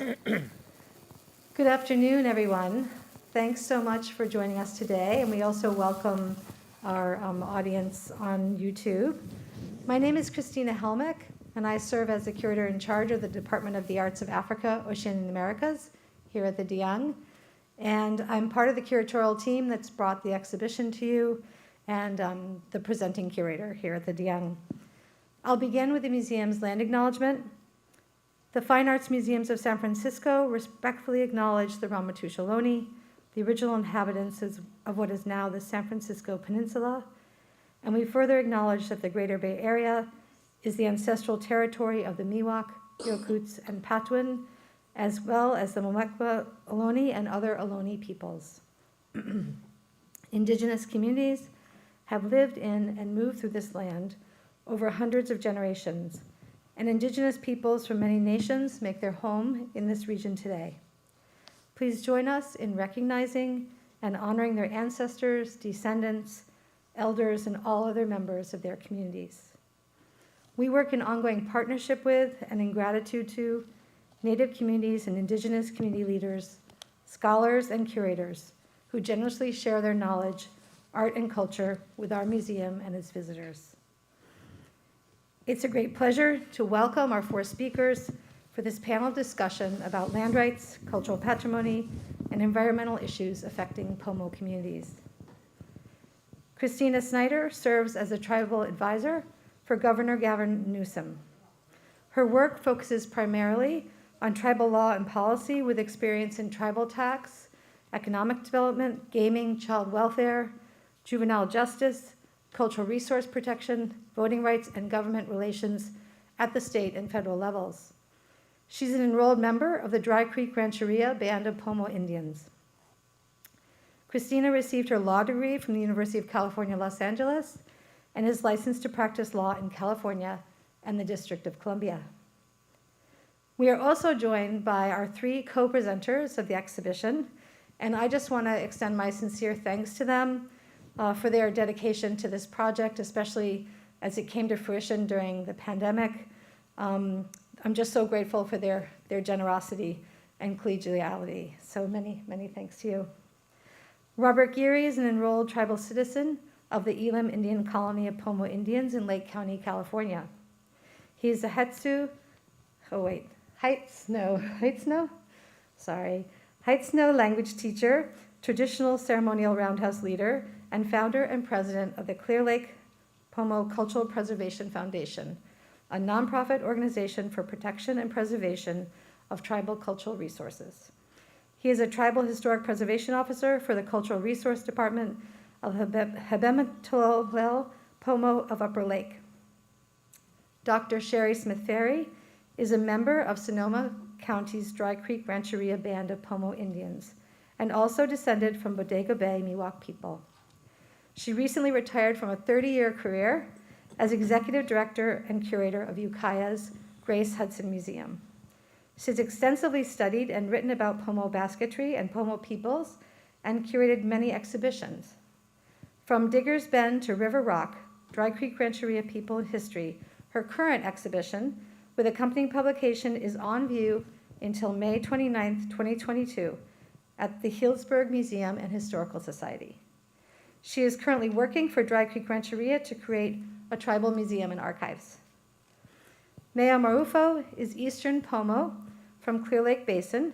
Good afternoon, everyone. Thanks so much for joining us today, and we also welcome our audience on YouTube. My name is Christina Helmick, and I serve as the curator in charge of the Department of the Arts of Africa, Oceania, and Americas here at the DeYoung. And I'm part of the curatorial team that's brought the exhibition to you, and the presenting curator here at the DeYoung. I'll begin with the museum's land acknowledgement. The Fine Arts Museums of San Francisco respectfully acknowledge the Ramaytush Ohlone, the original inhabitants of what is now the San Francisco Peninsula, and we further acknowledge that the Greater Bay Area is the ancestral territory of the Miwok, Yokuts, and Patwin, as well as the Momekwa Ohlone and other Ohlone peoples. Indigenous communities have lived in and moved through this land over hundreds of generations, and indigenous peoples from many nations make their home in this region today. Please join us in recognizing and honoring their ancestors, descendants, elders, and all other members of their communities. We work in ongoing partnership with and in gratitude to Native communities and indigenous community leaders, scholars, and curators who generously share their knowledge, art, and culture with our museum and its visitors. It's a great pleasure to welcome our four speakers for this panel discussion about land rights, cultural patrimony, and environmental issues affecting Pomo communities. Christina Snider serves as a tribal advisor for Governor Gavin Newsom. Her work focuses primarily on tribal law and policy with experience in tribal tax, economic development, gaming, child welfare, juvenile justice, cultural resource protection, voting rights, and government relations at the state and federal levels. She's an enrolled member of the Dry Creek Rancheria Band of Pomo Indians. Christina received her law degree from the University of California, Los Angeles, and is licensed to practice law in California and the District of Columbia. We are also joined by our three co-presenters of the exhibition, and I just want to extend my sincere thanks to them for their dedication to this project, especially as it came to fruition during the pandemic. I'm just so grateful for their generosity and collegiality. So many thanks to you. Robert Geary is an enrolled tribal citizen of the Elem Indian Colony of Pomo Indians in Lake County, California. He is a Xaitsnoo language teacher, traditional ceremonial roundhouse leader, and founder and president of the Clear Lake Pomo Cultural Preservation Foundation, a nonprofit organization for protection and preservation of tribal cultural resources. He is a tribal historic preservation officer for the Cultural Resource Department of Habematolel Pomo of Upper Lake. Dr. Sherrie Smith-Ferri is a member of Sonoma County's Dry Creek Rancheria Band of Pomo Indians, and also descended from Bodega Miwok people. She recently retired from a 30-year career as executive director and curator of Ukiah's Grace Hudson Museum. She's extensively studied and written about Pomo basketry and Pomo peoples and curated many exhibitions. From Digger's Bend to River Rock, Dry Creek Rancheria People in History, her current exhibition with accompanying publication is on view until May 29, 2022 at the Healdsburg Museum and Historical Society. She is currently working for Dry Creek Rancheria to create a tribal museum and archives. Meyo Marrufo is Eastern Pomo from Clear Lake Basin.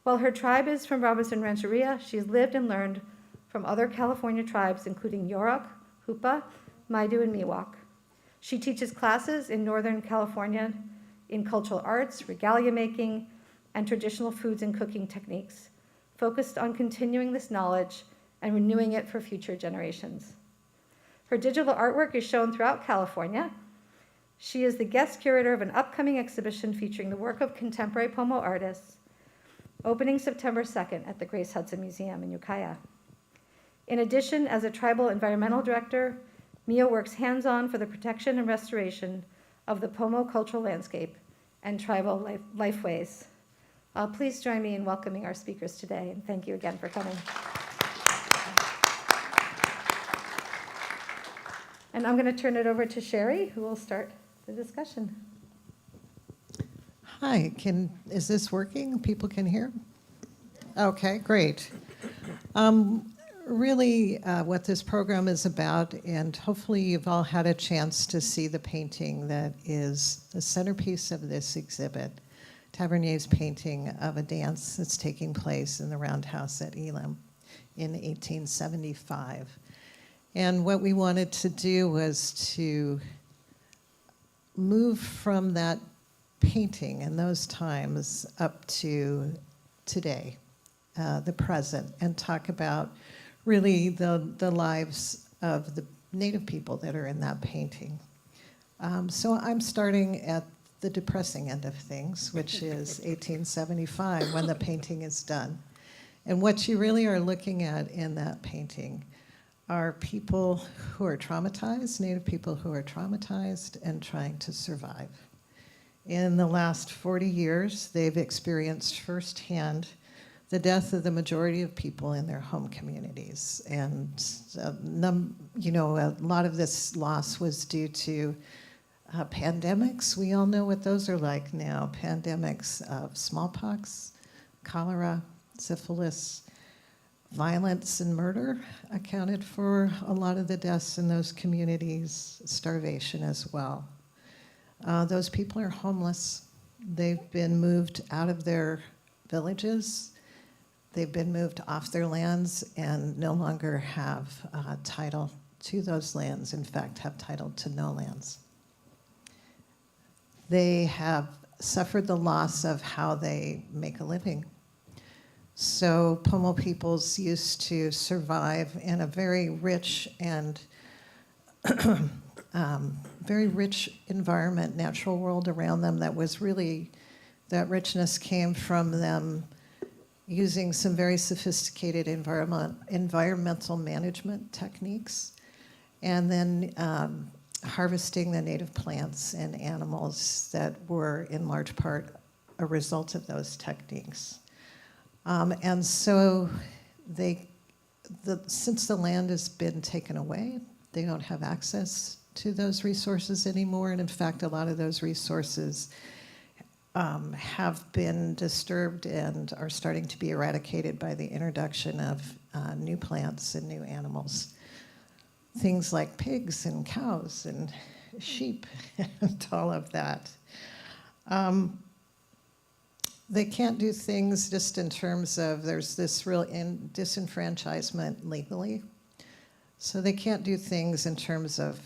While her tribe is from Robinson Rancheria, she's lived and learned from other California tribes, including Yurok, Hupa, Maidu, and Miwok. She teaches classes in Northern California in cultural arts, regalia making, and traditional foods and cooking techniques, focused on continuing this knowledge and renewing it for future generations. Her digital artwork is shown throughout California. She is the guest curator of an upcoming exhibition featuring the work of contemporary Pomo artists, opening September 2nd at the Grace Hudson Museum in Ukiah. In addition, as a tribal environmental director, Meyo works hands-on for the protection and restoration of the Pomo cultural landscape and tribal lifeways. Please join me in welcoming our speakers today, and thank you again for coming. And I'm going to turn it over to Sherrie, who will start the discussion. Hi, is this working? People can hear? Okay, great. Really, what this program is about, and hopefully you've all had a chance to see the painting that is the centerpiece of this exhibit, Tavernier's painting of a dance that's taking place in the roundhouse at Elem in 1875. And what we wanted to do was to move from that painting in those times up to today, the present, and talk about really the lives of the Native people that are in that painting. So I'm starting at the depressing end of things, which is 1875, when the painting is done. And what you really are looking at in that painting are people who are traumatized, Native people who are traumatized and trying to survive. In the last 40 years, they've experienced firsthand the death of the majority of people in their home communities. And a lot of this loss was due to pandemics. We all know what those are like now. Pandemics of smallpox, cholera, syphilis, violence and murder accounted for a lot of the deaths in those communities, starvation as well. Those people are homeless. They've been moved out of their villages. They've been moved off their lands and no longer have title to those lands, in fact, have title to no lands. They have suffered the loss of how they make a living. So Pomo peoples used to survive in a very rich and very rich environment, natural world around them that was really, that richness came from them using some very sophisticated environmental management techniques, and then harvesting the native plants and animals that were in large part a result of those techniques. And so since the land has been taken away, they don't have access to those resources anymore. And in fact, a lot of those resources have been disturbed and are starting to be eradicated by the introduction of new plants and new animals. Things like pigs and cows and sheep and all of that. They can't do things just in terms of there's this real disenfranchisement legally. So they can't do things in terms of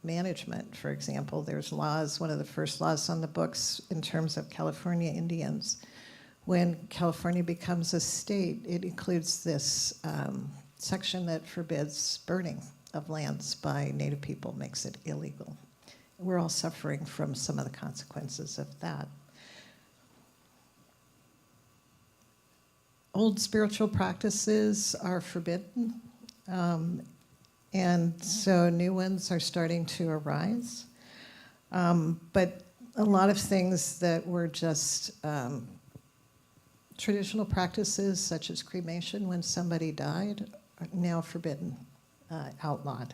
management, for example. There's laws, one of the first laws on the books in terms of California Indians. When California becomes a state, it includes this section that forbids burning of lands by Native people, makes it illegal. We're all suffering from some of the consequences of that. Old spiritual practices are forbidden. And so new ones are starting to arise. But a lot of things that were just traditional practices, such as cremation when somebody died, are now forbidden, outlawed.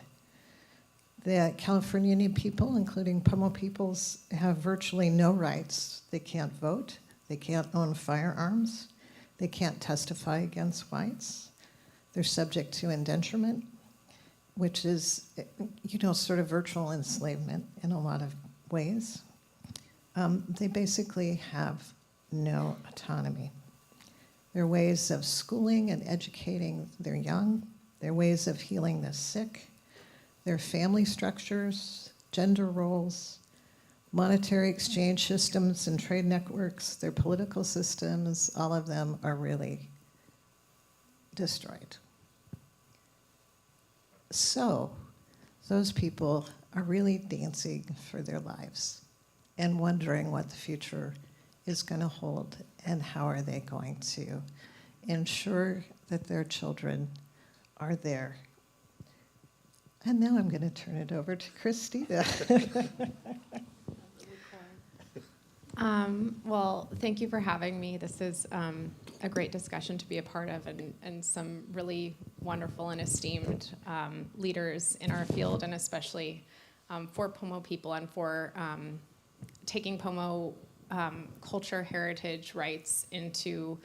The California Indian people, including Pomo peoples, have virtually no rights. They can't vote. They can't own firearms. They can't testify against whites. They're subject to indenturement, which is, sort of virtual enslavement in a lot of ways. They basically have no autonomy. Their ways of schooling and educating their young, their ways of healing the sick, their family structures, gender roles, monetary exchange systems and trade networks, their political systems, all of them are really destroyed. So those people are really dancing for their lives and wondering what the future is going to hold and how are they going to ensure that their children are there. And now I'm going to turn it over to Christina. Well, thank you for having me. This is a great discussion to be a part of, and some really wonderful and esteemed leaders in our field, and especially for Pomo people and for taking Pomo culture heritage rights into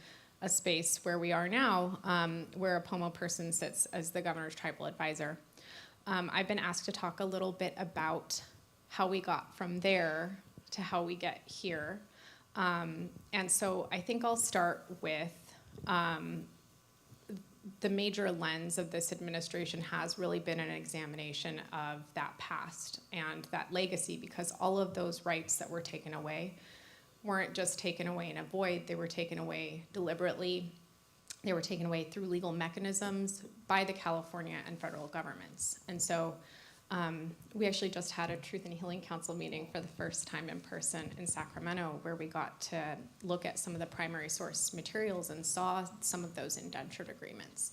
a space where we are now, where a Pomo person sits as the governor's tribal advisor. I've been asked to talk a little bit about how we got from there to how we get here. And so I think I'll start with the major lens of this administration has really been an examination of that past and that legacy, because all of those rights that were taken away weren't just taken away in a void. They were taken away deliberately. They were taken away through legal mechanisms by the California and federal governments. And so we actually just had a Truth and Healing Council meeting for the first time in person in Sacramento, where we got to look at some of the primary source materials and saw some of those indentured agreements.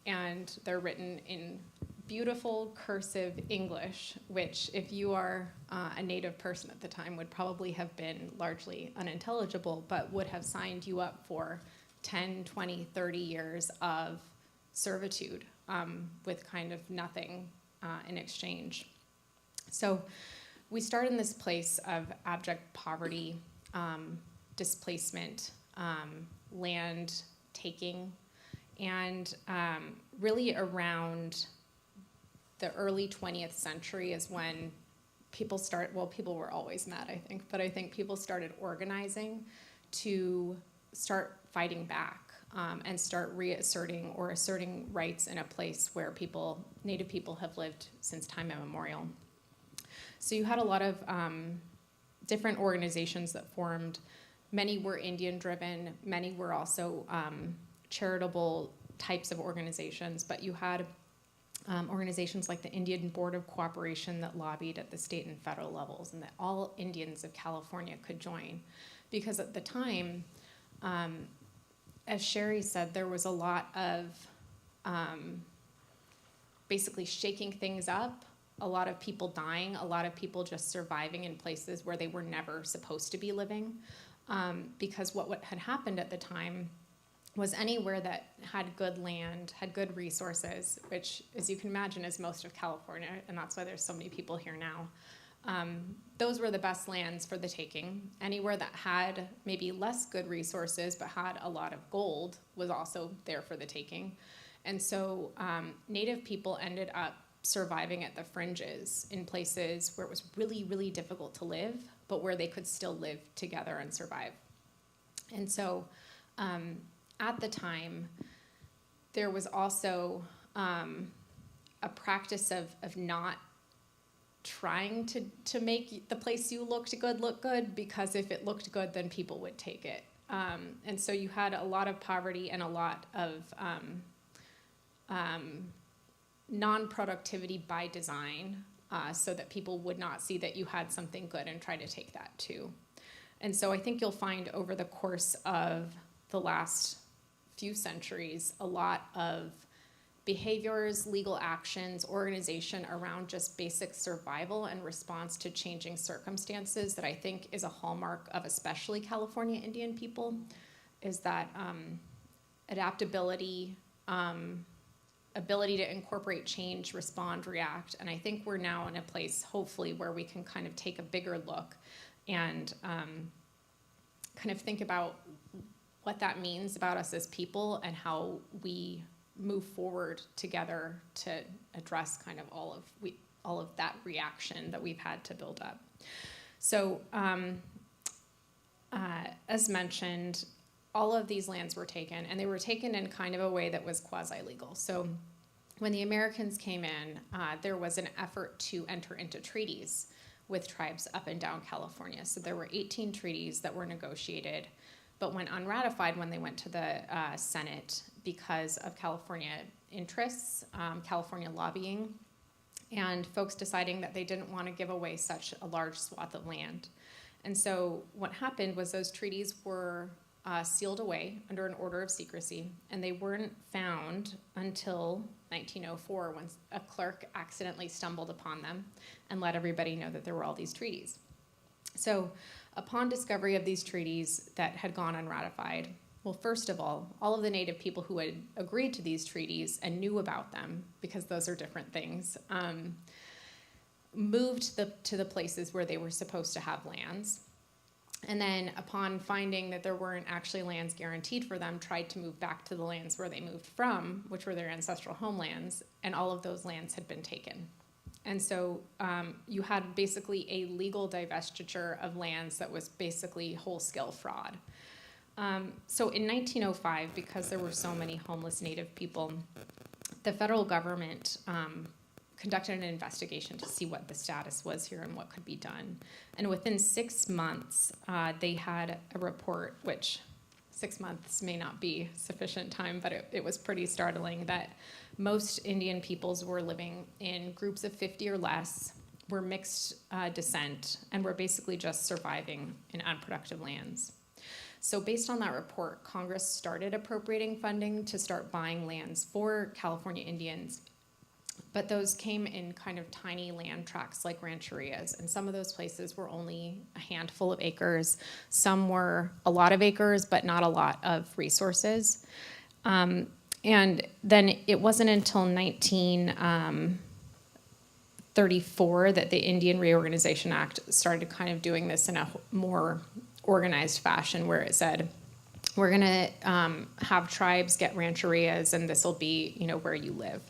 And they're written in beautiful cursive English, which if you are a Native person at the time would probably have been largely unintelligible, but would have signed you up for 10, 20, 30 years of servitude with kind of nothing in exchange. So we start in this place of abject poverty, displacement, land taking, and really around the early 20th century is when people people were always mad, I think, but I think people started organizing to start fighting back and start reasserting or asserting rights in a place where Native people have lived since time immemorial. So you had a lot of different organizations that formed. Many were Indian-driven, many were also charitable types of organizations, but you had organizations like the Indian Board of Cooperation that lobbied at the state and federal levels, and that all Indians of California could join. Because at the time, as Sherrie said, there was a lot of basically shaking things up, a lot of people dying, a lot of people just surviving in places where they were never supposed to be living. Because what had happened at the time was anywhere that had good land, had good resources, which, as you can imagine, is most of California, and that's why there's so many people here now. Those were the best lands for the taking. Anywhere that had maybe less good resources but had a lot of gold was also there for the taking. And so Native people ended up surviving at the fringes in places where it was really, really difficult to live, but where they could still live together and survive. And so at the time, there was also a practice of not trying to make the place you look good, because if it looked good, then people would take it. And so you had a lot of poverty and a lot of non-productivity by design, so that people would not see that you had something good and try to take that too. And so I think you'll find over the course of the last few centuries, a lot of behaviors, legal actions, organization around just basic survival and response to changing circumstances that I think is a hallmark of especially California Indian people, is that adaptability, ability to incorporate change, respond, react. And I think we're now in a place, hopefully, where we can kind of take a bigger look and kind of think about what that means about us as people and how we move forward together to address kind of all of that reaction that we've had to build up. So as mentioned, all of these lands were taken, and they were taken in kind of a way that was quasi-legal. So when the Americans came in, there was an effort to enter into treaties with tribes up and down California. So there were 18 treaties that were negotiated, but went unratified when they went to the Senate because of California interests, California lobbying, and folks deciding that they didn't want to give away such a large swath of land. And so what happened was those treaties were sealed away under an order of secrecy, and they weren't found until 1904 when a clerk accidentally stumbled upon them and let everybody know that there were all these treaties. So upon discovery of these treaties that had gone unratified, well, first of all of the Native people who had agreed to these treaties and knew about them, because those are different things, moved to the places where they were supposed to have lands. And then upon finding that there weren't actually lands guaranteed for them, tried to move back to the lands where they moved from, which were their ancestral homelands, and all of those lands had been taken. And so you had basically a legal divestiture of lands that was basically whole-scale fraud. So in 1905, because there were so many homeless Native people, the federal government conducted an investigation to see what the status was here and what could be done. And within 6 months, they had a report, which 6 months may not be sufficient time, but it was pretty startling that most Indian peoples were living in groups of 50 or less, were mixed descent, and were basically just surviving in unproductive lands. So based on that report, Congress started appropriating funding to start buying lands for California Indians. But those came in kind of tiny land tracts like rancherias, and some of those places were only a handful of acres. Some were a lot of acres, but not a lot of resources. And then it wasn't until 1934 that the Indian Reorganization Act started kind of doing this in a more organized fashion, where it said, we're going to have tribes get rancherias, and this will be, where you live.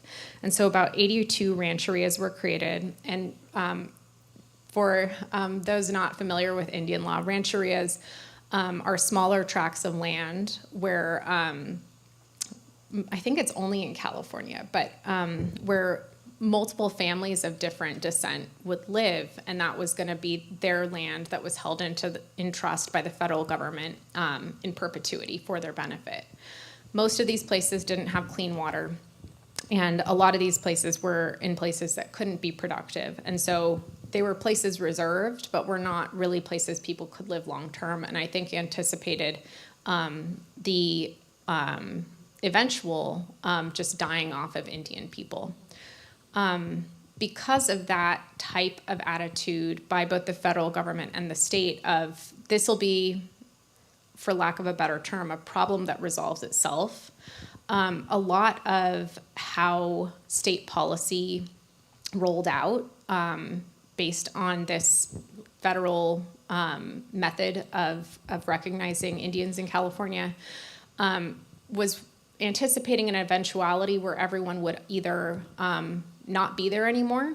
And so about 82 rancherias were created. And for those not familiar with Indian law, rancherias are smaller tracts of land where I think it's only in California, but where multiple families of different descent would live, and that was going to be their land that was held in trust by the federal government in perpetuity for their benefit. Most of these places didn't have clean water, and a lot of these places were in places that couldn't be productive, and so they were places reserved, but were not really places people could live long term, and I think anticipated the eventual just dying off of Indian people. Because of that type of attitude by both the federal government and the state of, this will be, for lack of a better term, a problem that resolves itself, a lot of how state policy rolled out based on this federal method of recognizing Indians in California was anticipating an eventuality where everyone would either not be there anymore,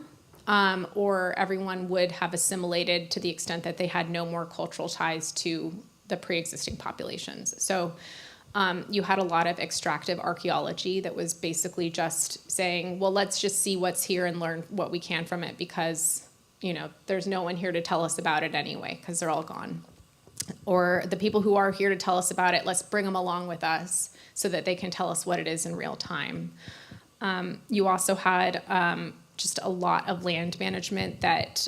or everyone would have assimilated to the extent that they had no more cultural ties to the pre-existing populations. So you had a lot of extractive archaeology that was basically just saying, well, let's just see what's here and learn what we can from it, because there's no one here to tell us about it anyway, because they're all gone. Or the people who are here to tell us about it, let's bring them along with us so that they can tell us what it is in real time. You also had just a lot of land management that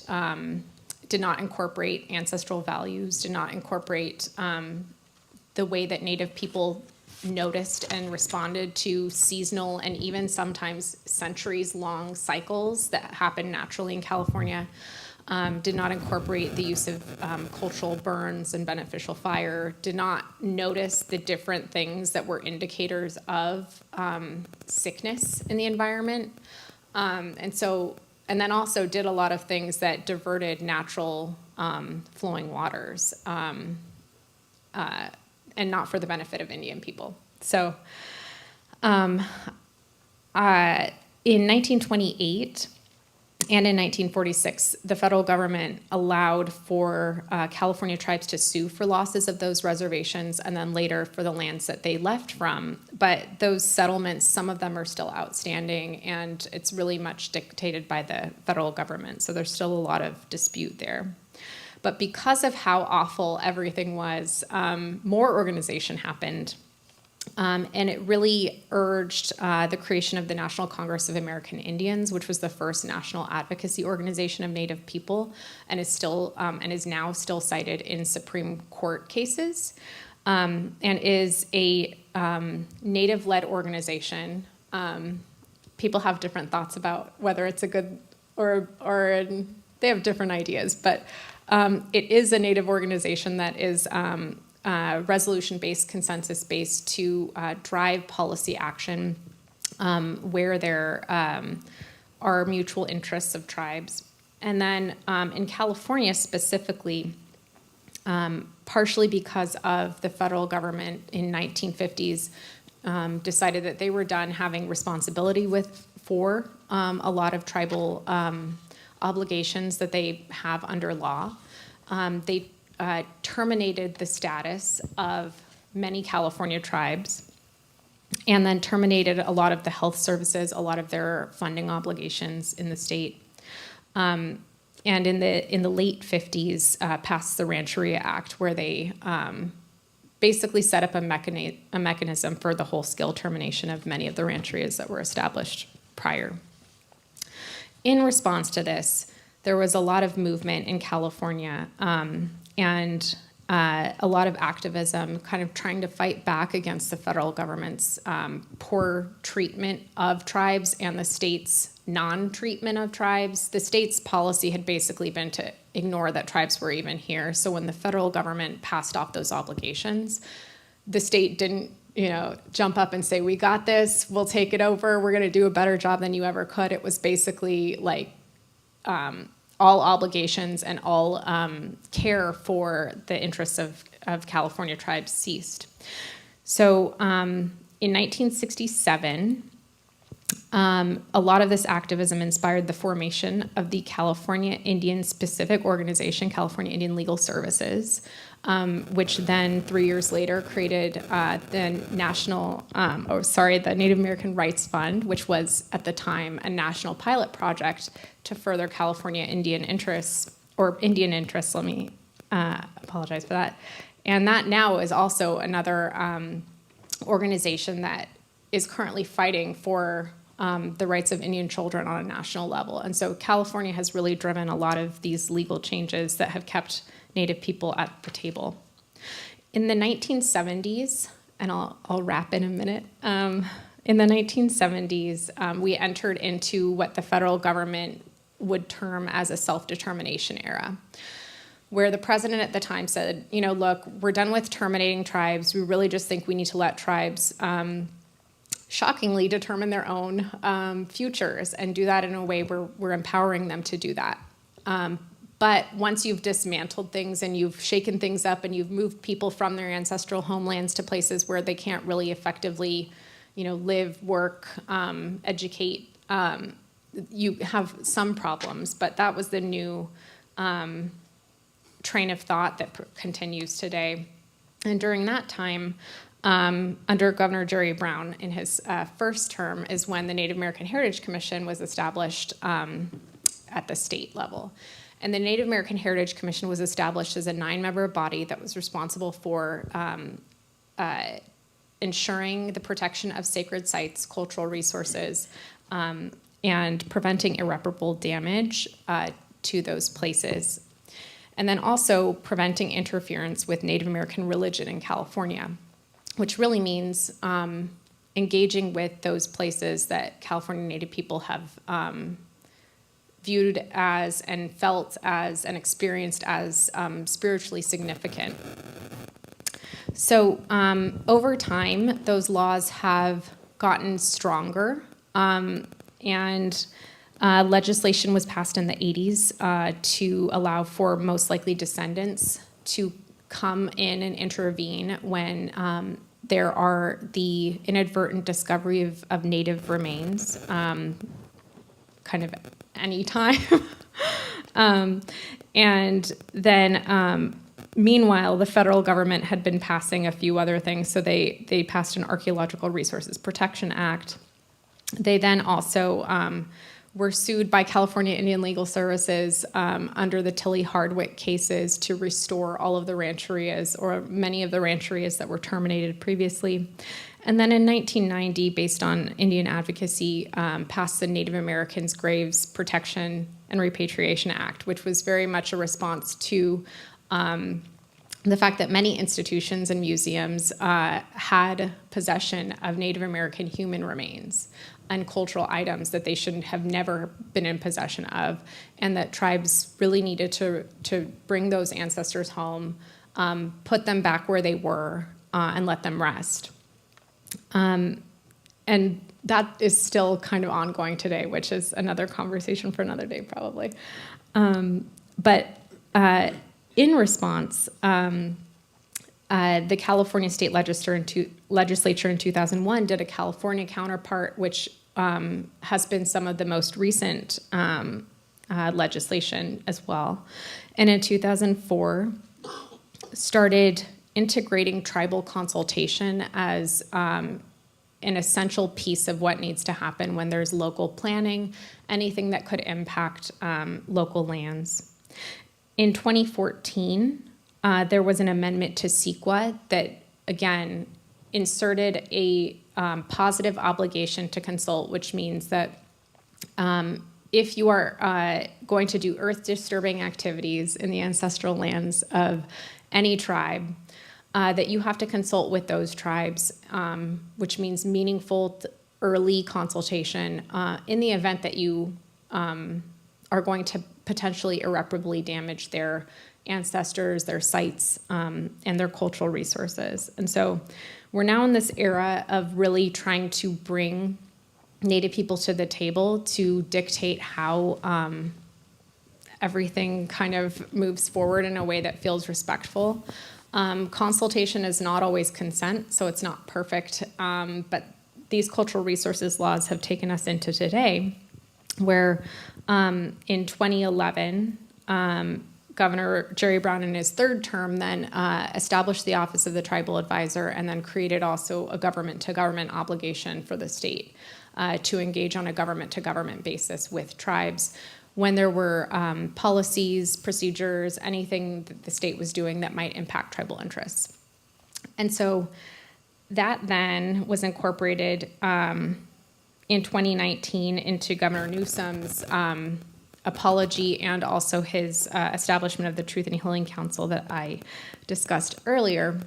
did not incorporate ancestral values, did not incorporate the way that Native people noticed and responded to seasonal and even sometimes centuries-long cycles that happen naturally in California. Did not incorporate the use of cultural burns and beneficial fire, did not notice the different things that were indicators of sickness in the environment. And then also did a lot of things that diverted natural flowing waters and not for the benefit of Indian people. So in 1928, and in 1946, the federal government allowed for California tribes to sue for losses of those reservations, and then later for the lands that they left from. But those settlements, some of them are still outstanding, and it's really much dictated by the federal government. So there's still a lot of dispute there. But because of how awful everything was, more organization happened. And it really urged the creation of the National Congress of American Indians, which was the first national advocacy organization of Native people, and is now still cited in Supreme Court cases, and is a Native-led organization. People have different thoughts about whether it's a good or they have different ideas, but it is a Native organization that is resolution-based, consensus-based to drive policy action where there are mutual interests of tribes. And then in California specifically, partially because of the federal government in 1950s decided that they were done having responsibility for a lot of tribal obligations that they have under law. They terminated the status of many California tribes and then terminated a lot of the health services, a lot of their funding obligations in the state. And in the late 50s, passed the Rancheria Act, where they basically set up a mechanism for the whole-scale termination of many of the rancherias that were established prior. In response to this, there was a lot of movement in California and a lot of activism kind of trying to fight back against the federal government's poor treatment of tribes and the state's non-treatment of tribes. The state's policy had basically been to ignore that tribes were even here. So when the federal government passed off those obligations, the state didn't, jump up and say, we got this, we'll take it over, we're gonna do a better job than you ever could. It was basically like all obligations and all care for the interests of California tribes ceased. So in 1967, a lot of this activism inspired the formation of the California Indian Specific Organization, California Indian Legal Services, which then 3 years later created the Native American Rights Fund, which was at the time a national pilot project to further California Indian interests, let me apologize for that. And that now is also another organization that is currently fighting for the rights of Indian children on a national level. And so California has really driven a lot of these legal changes that have kept Native people at the table. In the 1970s, and I'll wrap in a minute, in the 1970s, we entered into what the federal government would term as a self-determination era, where the president at the time said, look, we're done with terminating tribes. We really just think we need to let tribes shockingly determine their own futures and do that in a way where we're empowering them to do that. But once you've dismantled things and you've shaken things up and you've moved people from their ancestral homelands to places where they can't really effectively, live, work, educate, you have some problems. But that was the new train of thought that continues today. And during that time, under Governor Jerry Brown in his first term is when the Native American Heritage Commission was established at the state level. And the Native American Heritage Commission was established as a 9-member body that was responsible for ensuring the protection of sacred sites, cultural resources, and preventing irreparable damage to those places. And then also preventing interference with Native American religion in California, which really means engaging with those places that California Native people have viewed as and felt as and experienced as spiritually significant. So over time, those laws have gotten stronger, and legislation was passed in the 80s to allow for most likely descendants to come in and intervene when there are the inadvertent discovery of Native remains, kind of any time. And then meanwhile, the federal government had been passing a few other things. So they passed an Archaeological Resources Protection Act. They then also were sued by California Indian Legal Services under the Tilly Hardwick cases to restore all of the rancherias, or many of the rancherias that were terminated previously. And then in 1990, based on Indian advocacy, passed the Native Americans Graves Protection and Repatriation Act, which was very much a response to the fact that many institutions and museums had possession of Native American human remains and cultural items that they shouldn't have never been in possession of, and that tribes really needed to bring those ancestors home, put them back where they were, and let them rest. And that is still kind of ongoing today, which is another conversation for another day, probably. But in response, the California State Legislature in 2001 did a California counterpart, which has been some of the most recent legislation as well. And in 2004, started integrating tribal consultation as an essential piece of what needs to happen when there's local planning, anything that could impact local lands. In 2014, there was an amendment to CEQA that, again, inserted a positive obligation to consult, which means that if you are going to do earth-disturbing activities in the ancestral lands of any tribe, that you have to consult with those tribes, which means meaningful early consultation in the event that you are going to potentially irreparably damage their ancestors, their sites, and their cultural resources. And so we're now in this era of really trying to bring Native people to the table to dictate how everything kind of moves forward in a way that feels respectful. Consultation is not always consent, so it's not perfect, but these cultural resources laws have taken us into today, where in 2011, Governor Jerry Brown in his third term then established the Office of the Tribal Advisor and then created also a government-to-government obligation for the state to engage on a government-to-government basis with tribes when there were policies, procedures, anything that the state was doing that might impact tribal interests. And so that then was incorporated in 2019 into Governor Newsom's apology and also his establishment of the Truth and Healing Council that I discussed earlier,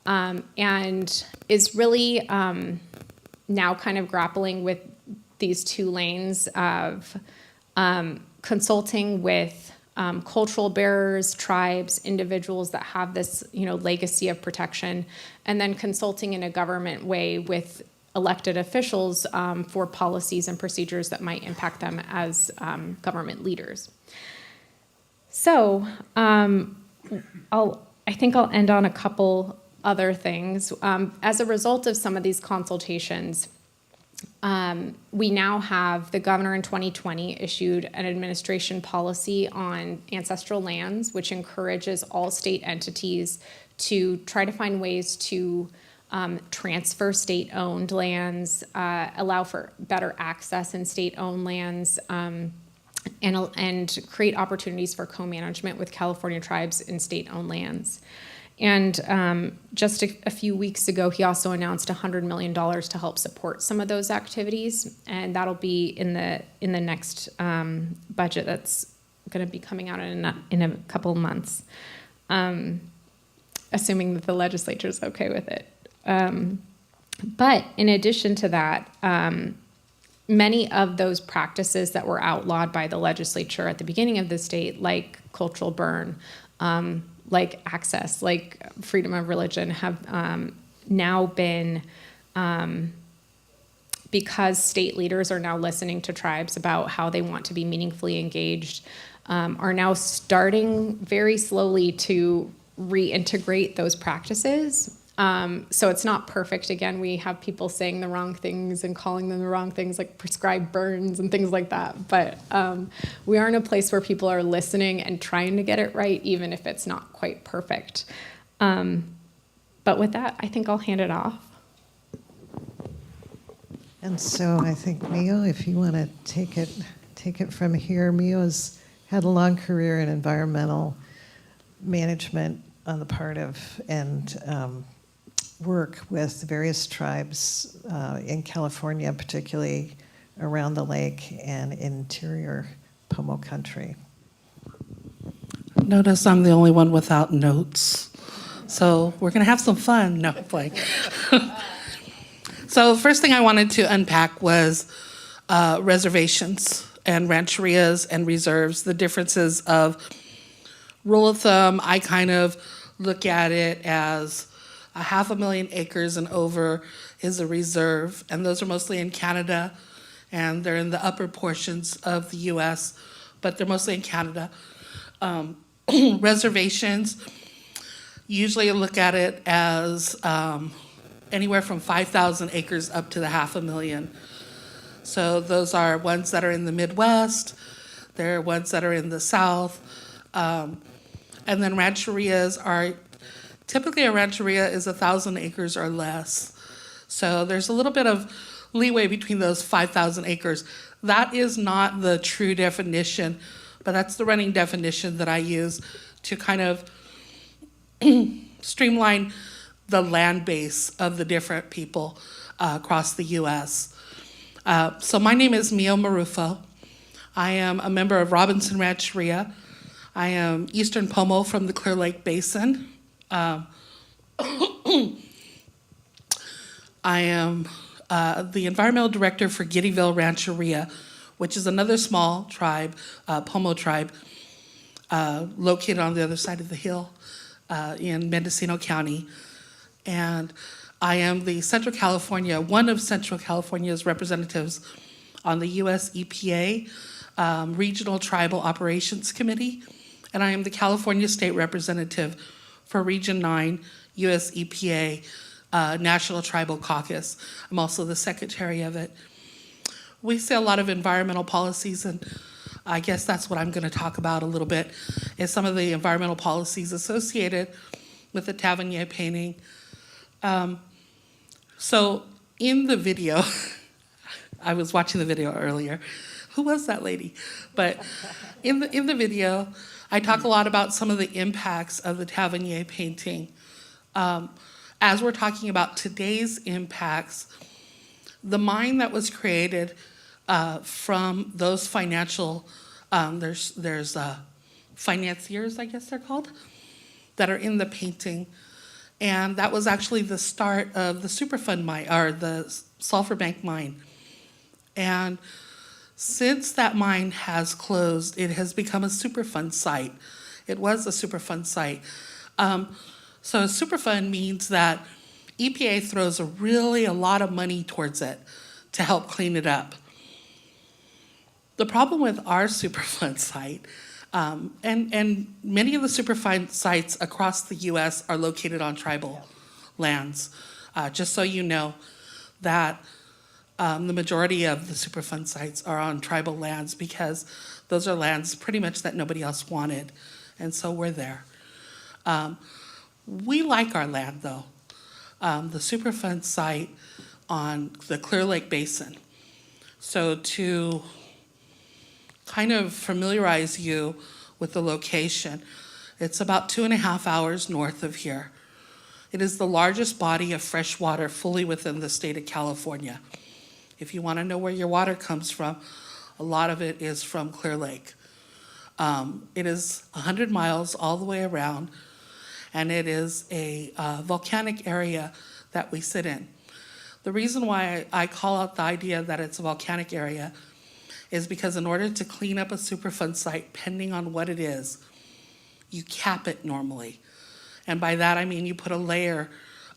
and is really now kind of grappling with these two lanes of consulting with cultural bearers, tribes, individuals that have this, legacy of protection, and then consulting in a government way with elected officials for policies and procedures that might impact them as government leaders. So I think I'll end on a couple other things. As a result of some of these consultations, we now have the governor in 2020 issued an administration policy on ancestral lands, which encourages all state entities to try to find ways to transfer state-owned lands, allow for better access in state-owned lands, and create opportunities for co-management with California tribes in state-owned lands. And just a few weeks ago, he also announced $100 million to help support some of those activities, and that'll be in the next budget that's going to be coming out in a couple of months, assuming that the legislature is okay with it. But in addition to that, many of those practices that were outlawed by the legislature at the beginning of the state, like cultural burn, like access, like freedom of religion, have now been, because state leaders are now listening to tribes about how they want to be meaningfully engaged, are now starting very slowly to reintegrate those practices. So it's not perfect. Again, we have people saying the wrong things and calling them the wrong things, like prescribed burns and things like that. But we are in a place where people are listening and trying to get it right, even if it's not quite perfect. But with that, I think I'll hand it off. And so I think, Meyo, if you want to take it from here. Meyo has had a long career in environmental management on the part of, and work with various tribes in California, particularly around the lake and interior Pomo country. Notice I'm the only one without notes. So we're going to have some fun. No, play. So first thing I wanted to unpack was reservations and rancherias and reserves, the differences of rule of thumb. I kind of look at it as 500,000 acres and over is a reserve, and those are mostly in Canada, and they're in the upper portions of the U.S., but they're mostly in Canada. Reservations, usually look at it as anywhere from 5,000 acres up to the 500,000. So those are ones that are in the Midwest, there are ones that are in the South, and then rancherias are, typically a rancheria is 1,000 acres or less. So there's a little bit of leeway between those 5,000 acres. That is not the true definition, but that's the running definition that I use to kind of streamline the land base of the different people across the U.S. So my name is Meyo Marrufo. I am a member of Robinson Rancheria. I am Eastern Pomo from the Clear Lake Basin. I am the environmental director for Giddyville Rancheria, which is another small tribe, Pomo tribe, located on the other side of the hill in Mendocino County. And I am the one of Central California's representatives on the U.S. EPA Regional Tribal Operations Committee, and I am the California State Representative for Region 9 U.S. EPA National Tribal Caucus. I'm also the secretary of it. We see a lot of environmental policies, and I guess that's what I'm going to talk about a little bit, is some of the environmental policies associated with the Tavernier painting. So in the video, I was watching the video earlier. Who was that lady? But in the video, I talk a lot about some of the impacts of the Tavernier painting. As we're talking about today's impacts, the mine that was created from those financial, there's financiers, I guess they're called, that are in the painting. And that was actually the start of the Superfund mine, or the Sulphur Bank mine. And since that mine has closed, it has become a Superfund site. It was a Superfund site. So a Superfund means that EPA throws a lot of money towards it to help clean it up. The problem with our Superfund site, and many of the Superfund sites across the U.S. are located on tribal lands. Just so you know that the majority of the Superfund sites are on tribal lands, because those are lands pretty much that nobody else wanted, and so we're there. We like our land, though. The Superfund site on the Clear Lake Basin. So to kind of familiarize you with the location, it's about 2.5 hours north of here. It is the largest body of fresh water fully within the state of California. If you want to know where your water comes from, a lot of it is from Clear Lake. It is 100 miles all the way around, and it is a volcanic area that we sit in. The reason why I call out the idea that it's a volcanic area is because in order to clean up a Superfund site, depending on what it is, you cap it normally. And by that I mean you put a layer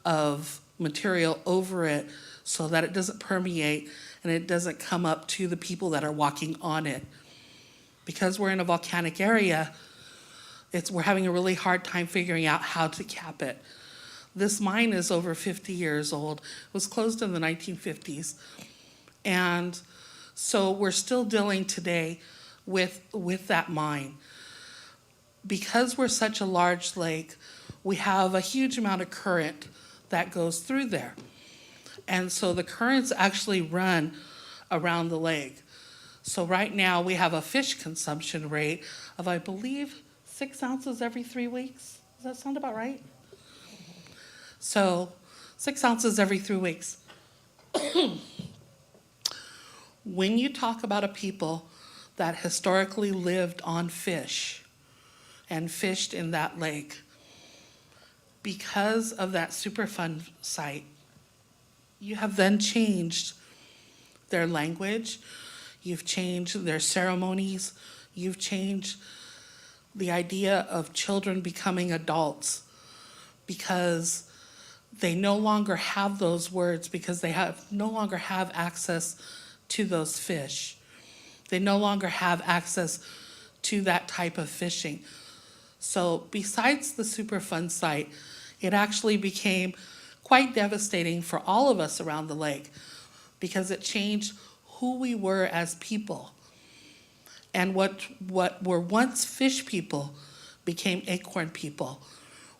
of material over it so that it doesn't permeate and it doesn't come up to the people that are walking on it. Because we're in a volcanic area, we're having a really hard time figuring out how to cap it. This mine is over 50 years old. It was closed in the 1950s. And so we're still dealing today with that mine. Because we're such a large lake, we have a huge amount of current that goes through there. And so the currents actually run around the lake. So right now we have a fish consumption rate of, I believe, 6 ounces every 3 weeks. Does that sound about right? So 6 ounces every 3 weeks. When you talk about a people that historically lived on fish and fished in that lake, because of that Superfund site, you have then changed their language, you've changed their ceremonies, you've changed the idea of children becoming adults, because they no longer have those words, because they no longer have access to those fish. They no longer have access to that type of fishing. So besides the Superfund site, it actually became quite devastating for all of us around the lake because it changed who we were as people. And what were once fish people became acorn people.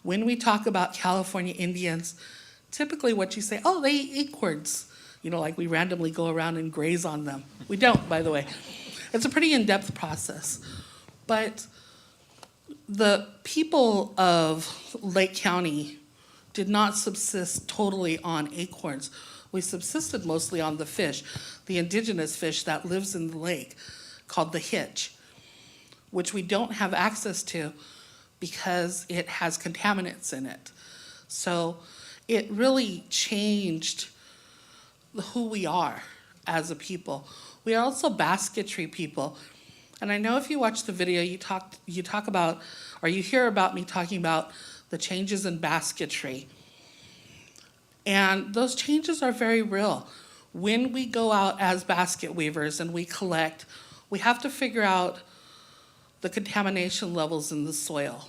When we talk about California Indians, typically what you say, oh, they eat acorns. You know, like we randomly go around and graze on them. We don't, by the way. It's a pretty in-depth process. But the people of Lake County did not subsist totally on acorns. We subsisted mostly on the fish, the indigenous fish that lives in the lake, called the hitch, which we don't have access to because it has contaminants in it. So it really changed who we are as a people. We are also basketry people. And I know if you watch the video, you talk about, or you hear about me talking about the changes in basketry. And those changes are very real. When we go out as basket weavers and we collect, we have to figure out the contamination levels in the soil.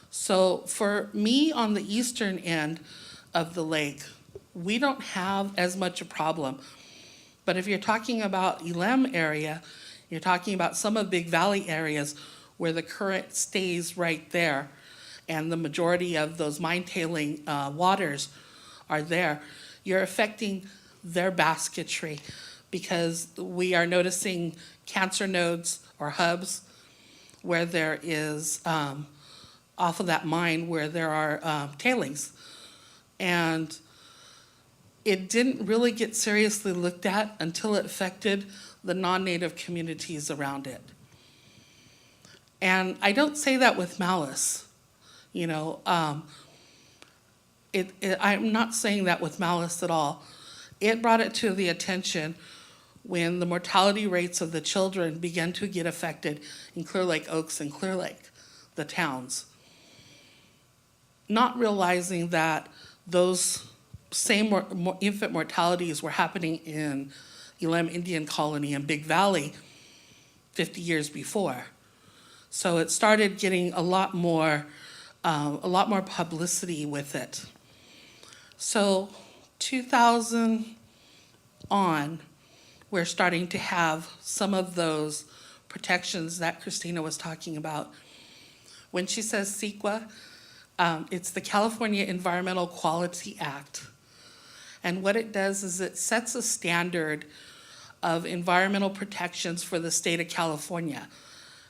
So for me on the eastern end of the lake, we don't have as much a problem. But if you're talking about Elem area, you're talking about some of Big Valley areas where the current stays right there and the majority of those mine tailing waters are there, you're affecting their basketry because we are noticing cancer nodes or hubs where there is, off of that mine where there are tailings. And it didn't really get seriously looked at until it affected the non-native communities around it. And I don't say that with malice, you know. I'm not saying that with malice at all. It brought it to the attention when the mortality rates of the children began to get affected in Clear Lake Oaks and Clear Lake, the towns. Not realizing that those same infant mortalities were happening in Elem Indian Colony and Big Valley 50 years before. So it started getting a lot more publicity with it. So 2000 on, we're starting to have some of those protections that Christina was talking about. When she says CEQA, it's the California Environmental Quality Act. And what it does is it sets a standard of environmental protections for the state of California.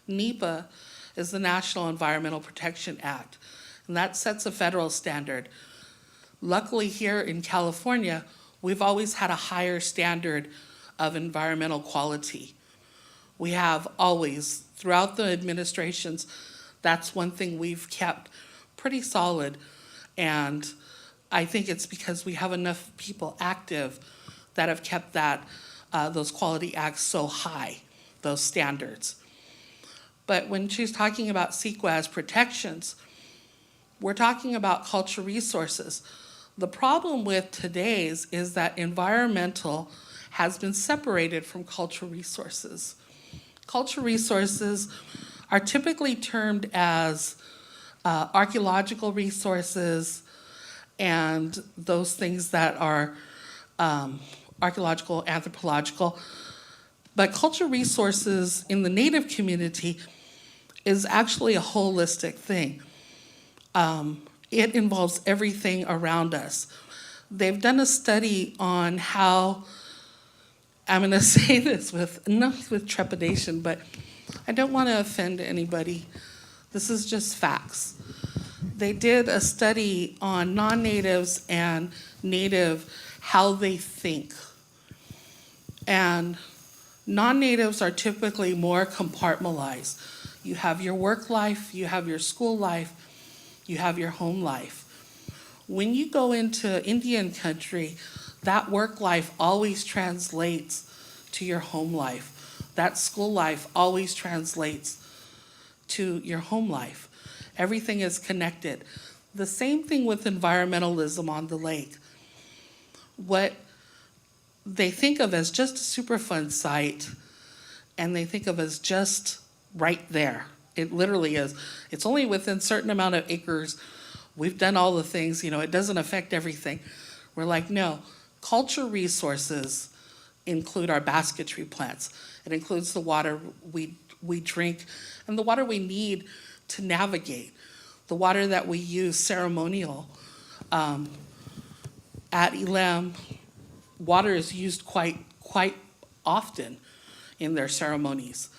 NEPA is the National Environmental Protection Act, and that sets a federal standard. Luckily here in California, we've always had a higher standard of environmental quality. We have always, throughout the administrations, that's one thing we've kept pretty solid. And I think it's because we have enough people active that have kept that, those quality acts so high, those standards. But when she's talking about CEQA as protections, we're talking about cultural resources. The problem with today's is that environmental has been separated from cultural resources. Cultural resources are typically termed as archaeological resources and those things that are archaeological, anthropological. But cultural resources in the Native community is actually a holistic thing. It involves everything around us. They've done a study on how, I'm going to say this not with trepidation, but I don't want to offend anybody. This is just facts. They did a study on non-natives and native, how they think. And non-natives are typically more compartmentalized. You have your work life, you have your school life, you have your home life. When you go into Indian country, that work life always translates to your home life. That school life always translates to your home life. Everything is connected. The same thing with environmentalism on the lake. What they think of as just a Superfund site, and they think of as just right there It literally is. It's only within a certain amount of acres. We've done all the things, it doesn't affect everything. We're like, no, culture resources include our basketry plants. It includes the water we drink and the water we need to navigate, the water that we use ceremonial. At Elem, water is used quite often in their ceremonies.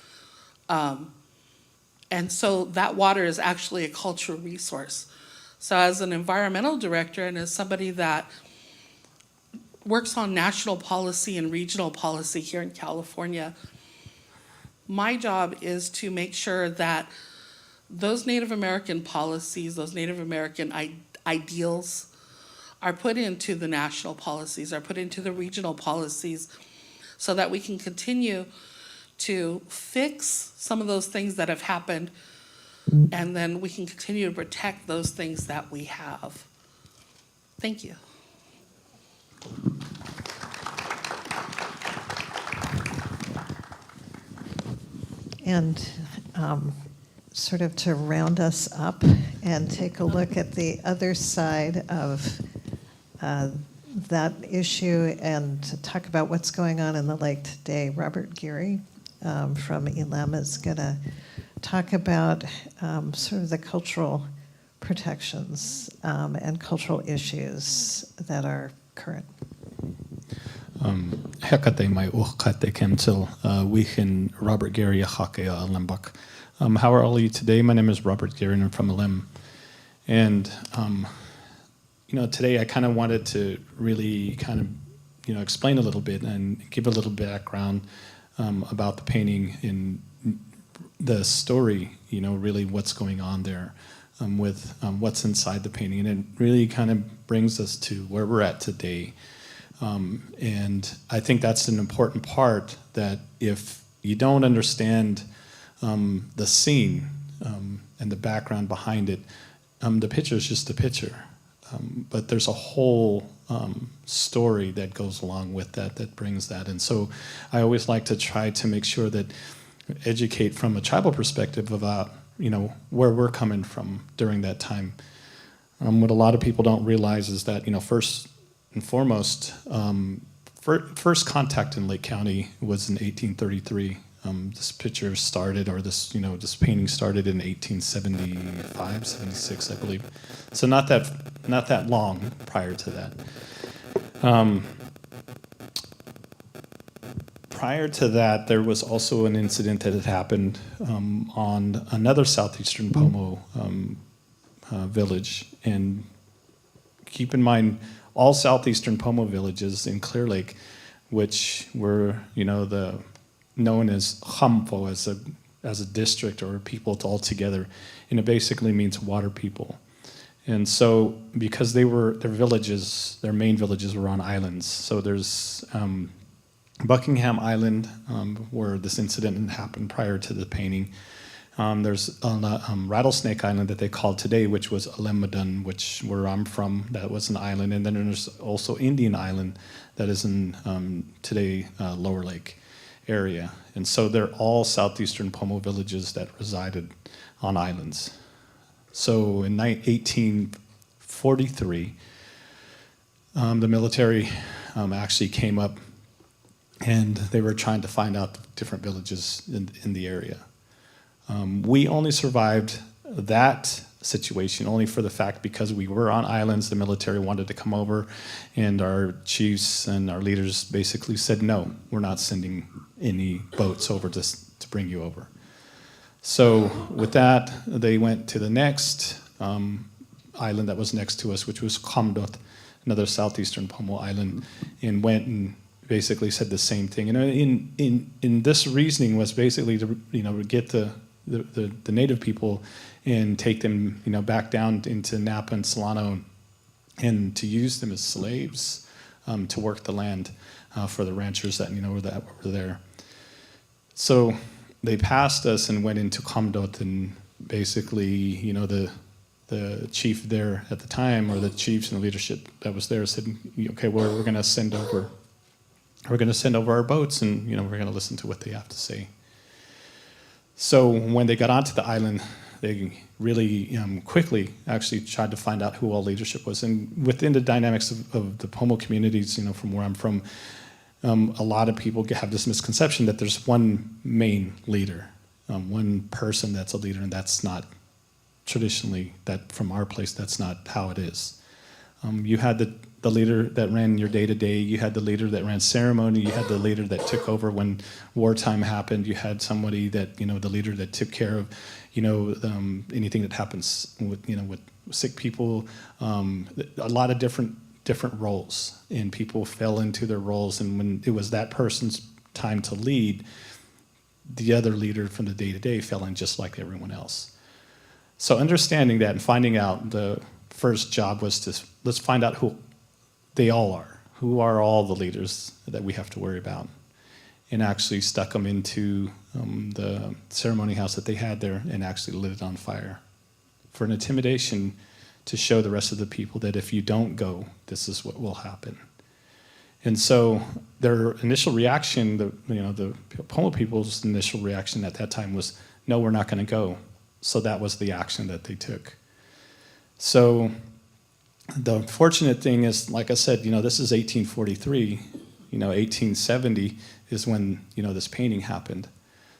And so that water is actually a cultural resource. So as an environmental director and as somebody that works on national policy and regional policy here in California, my job is to make sure that those Native American policies, those Native American ideals are put into the national policies, are put into the regional policies, so that we can continue to fix some of those things that have happened, and then we can continue to protect those things that we have. Thank you. And sort of to round us up and take a look at the other side of that issue and to talk about what's going on in the lake today, Robert Geary from Elem is going to talk about sort of the cultural protections and cultural issues that are current. Hekate mai uchkate kemtil wechen Robert Geary achakea Elembak. How are all of you today? My name is Robert Geary and I'm from Elem. And today I kind of wanted to really kind of explain a little bit and give a little background about the painting and the story, really what's going on there with what's inside the painting. And it really kind of brings us to where we're at today. And I think that's an important part, that if you don't understand the scene and the background behind it, the picture is just a picture. But there's a whole story that goes along with that brings that. And so I always like to try to make sure that educate from a tribal perspective about, where we're coming from during that time. What a lot of people don't realize is that, first and foremost, first contact in Lake County was in 1833. This picture started, or this painting started in 1875, 76, I believe. So not that long prior to that. Prior to that, there was also an incident that had happened on another southeastern Pomo village. And keep in mind, all southeastern Pomo villages in Clear Lake, which were, known as Hampo, as a district or people all together, and it basically means water people. And so, because their main villages were on islands. So there's Buckingham Island, where this incident had happened prior to the painting. There's Rattlesnake Island that they called today, which was Alemadun, where I'm from, that was an island. And then there's also Indian Island that is in today Lower Lake area. And so they're all southeastern Pomo villages that resided on islands. So in 1843, the military actually came up and they were trying to find out the different villages in the area. We only survived that situation only for the fact because we were on islands, the military wanted to come over, and our chiefs and our leaders basically said, no, we're not sending any boats over to bring you over. So with that, they went to the next island that was next to us, which was Kamdot, another southeastern Pomo island, and went and basically said the same thing. And in this reasoning was basically to get the native people and take them back down into Napa and Solano and to use them as slaves to work the land for the ranchers that were there. So they passed us and went into Kamdot, and basically the chief there at the time, or the chiefs and the leadership that was there, said, okay, we're going to send over our boats, and we're going to listen to what they have to say. So when they got onto the island, they really quickly actually tried to find out who all leadership was. And within the dynamics of the Pomo communities, from where I'm from, a lot of people have this misconception that there's one main leader, one person that's a leader, and that's not traditionally, that from our place, that's not how it is. You had the leader that ran your day-to-day, you had the leader that ran ceremony, you had the leader that took over when wartime happened, you had somebody that, the leader that took care of, anything that happens with sick people, a lot of different roles, and people fell into their roles, and when it was that person's time to lead, the other leader from the day-to-day fell in just like everyone else. So understanding that and finding out, the first job was to, let's find out who they all are. Who are all the leaders that we have to worry about? And actually stuck them into the ceremony house that they had there and actually lit it on fire for an intimidation, to show the rest of the people that if you don't go, this is what will happen. And so their initial reaction, the Pomo people's initial reaction at that time was, no, we're not going to go. So that was the action that they took. So the fortunate thing is, like I said, this is 1843. 1870 is when, this painting happened.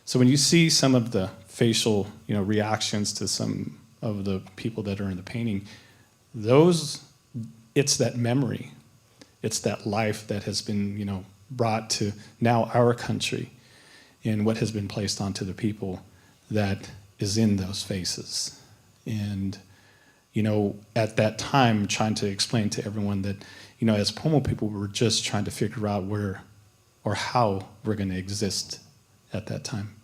So when you see some of the facial, reactions to some of the people that are in the painting, it's that memory. It's that life that has been, brought to now our country, and what has been placed onto the people that is in those faces. And, at that time, trying to explain to everyone that, as Pomo people, we were just trying to figure out where or how we're going to exist at that time.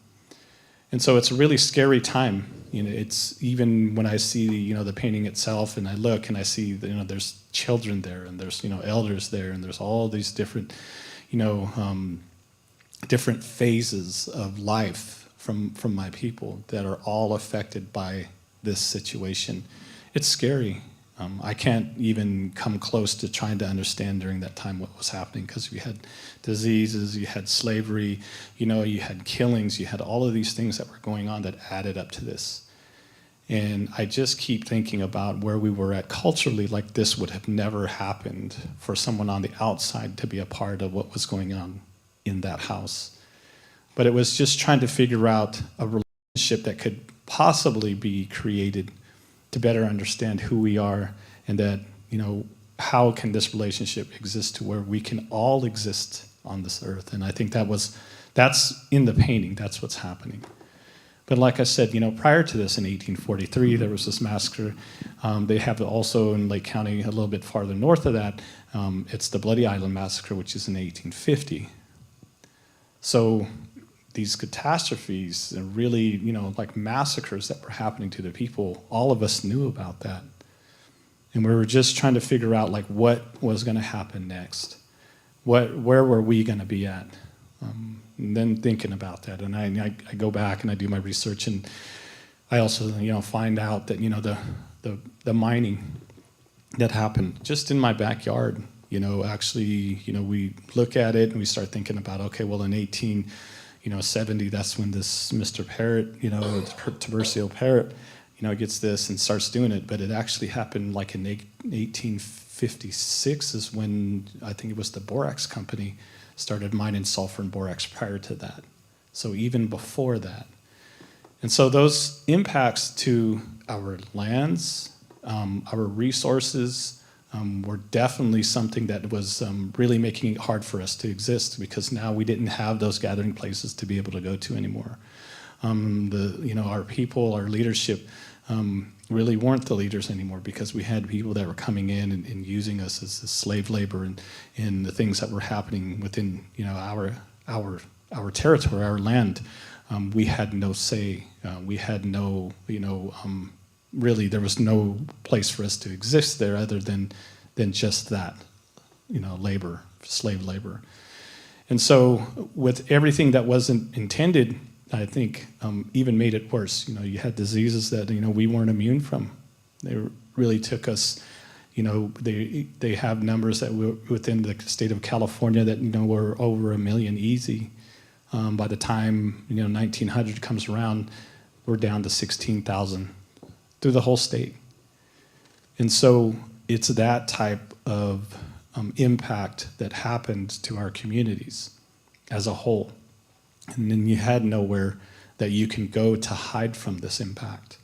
And so it's a really scary time. It's even when I see, the painting itself, and I look and I see, there's children there, and there's, elders there, and there's all these different, different phases of life from my people that are all affected by this situation. It's scary. I can't even come close to trying to understand during that time what was happening, because you had diseases, you had slavery, you had killings, you had all of these things that were going on that added up to this. And I just keep thinking about where we were at culturally, like this would have never happened for someone on the outside to be a part of what was going on in that house. But it was just trying to figure out a relationship that could possibly be created to better understand who we are, and that, how can this relationship exist to where we can all exist on this earth. And I think that's in the painting, that's what's happening. But like I said, prior to this in 1843, there was this massacre. They have also in Lake County, a little bit farther north of that, it's the Bloody Island Massacre, which is in 1850. So these catastrophes and really, like massacres that were happening to the people, all of us knew about that. And we were just trying to figure out like what was going to happen next. Where were we going to be at? And then thinking about that, and I go back and I do my research, and I also find out that the mining that happened just in my backyard. Actually, we look at it and we start thinking about, okay, well in 1870, that's when this Mr. Parrott, Tiburcio Parrott, gets this and starts doing it. But it actually happened like in 1856 is when I think it was the Borax Company started mining sulfur and borax prior to that. So even before that. And so those impacts to our lands, our resources, were definitely something that was really making it hard for us to exist, because now we didn't have those gathering places to be able to go to anymore. Our people, our leadership, really weren't the leaders anymore, because we had people that were coming in and using us as slave labor, and the things that were happening within our territory, our land. We had no say. We had no really there was no place for us to exist there other than just that, labor, slave labor. And so with everything that wasn't intended, I think even made it worse. You had diseases that, we weren't immune from. They really took us, they have numbers that were within the state of California that, were over 1 million easy. By the time 1900 comes around, we're down to 16,000 through the whole state. And so it's that type of impact that happened to our communities as a whole. And then you had nowhere that you can go to hide from this impact.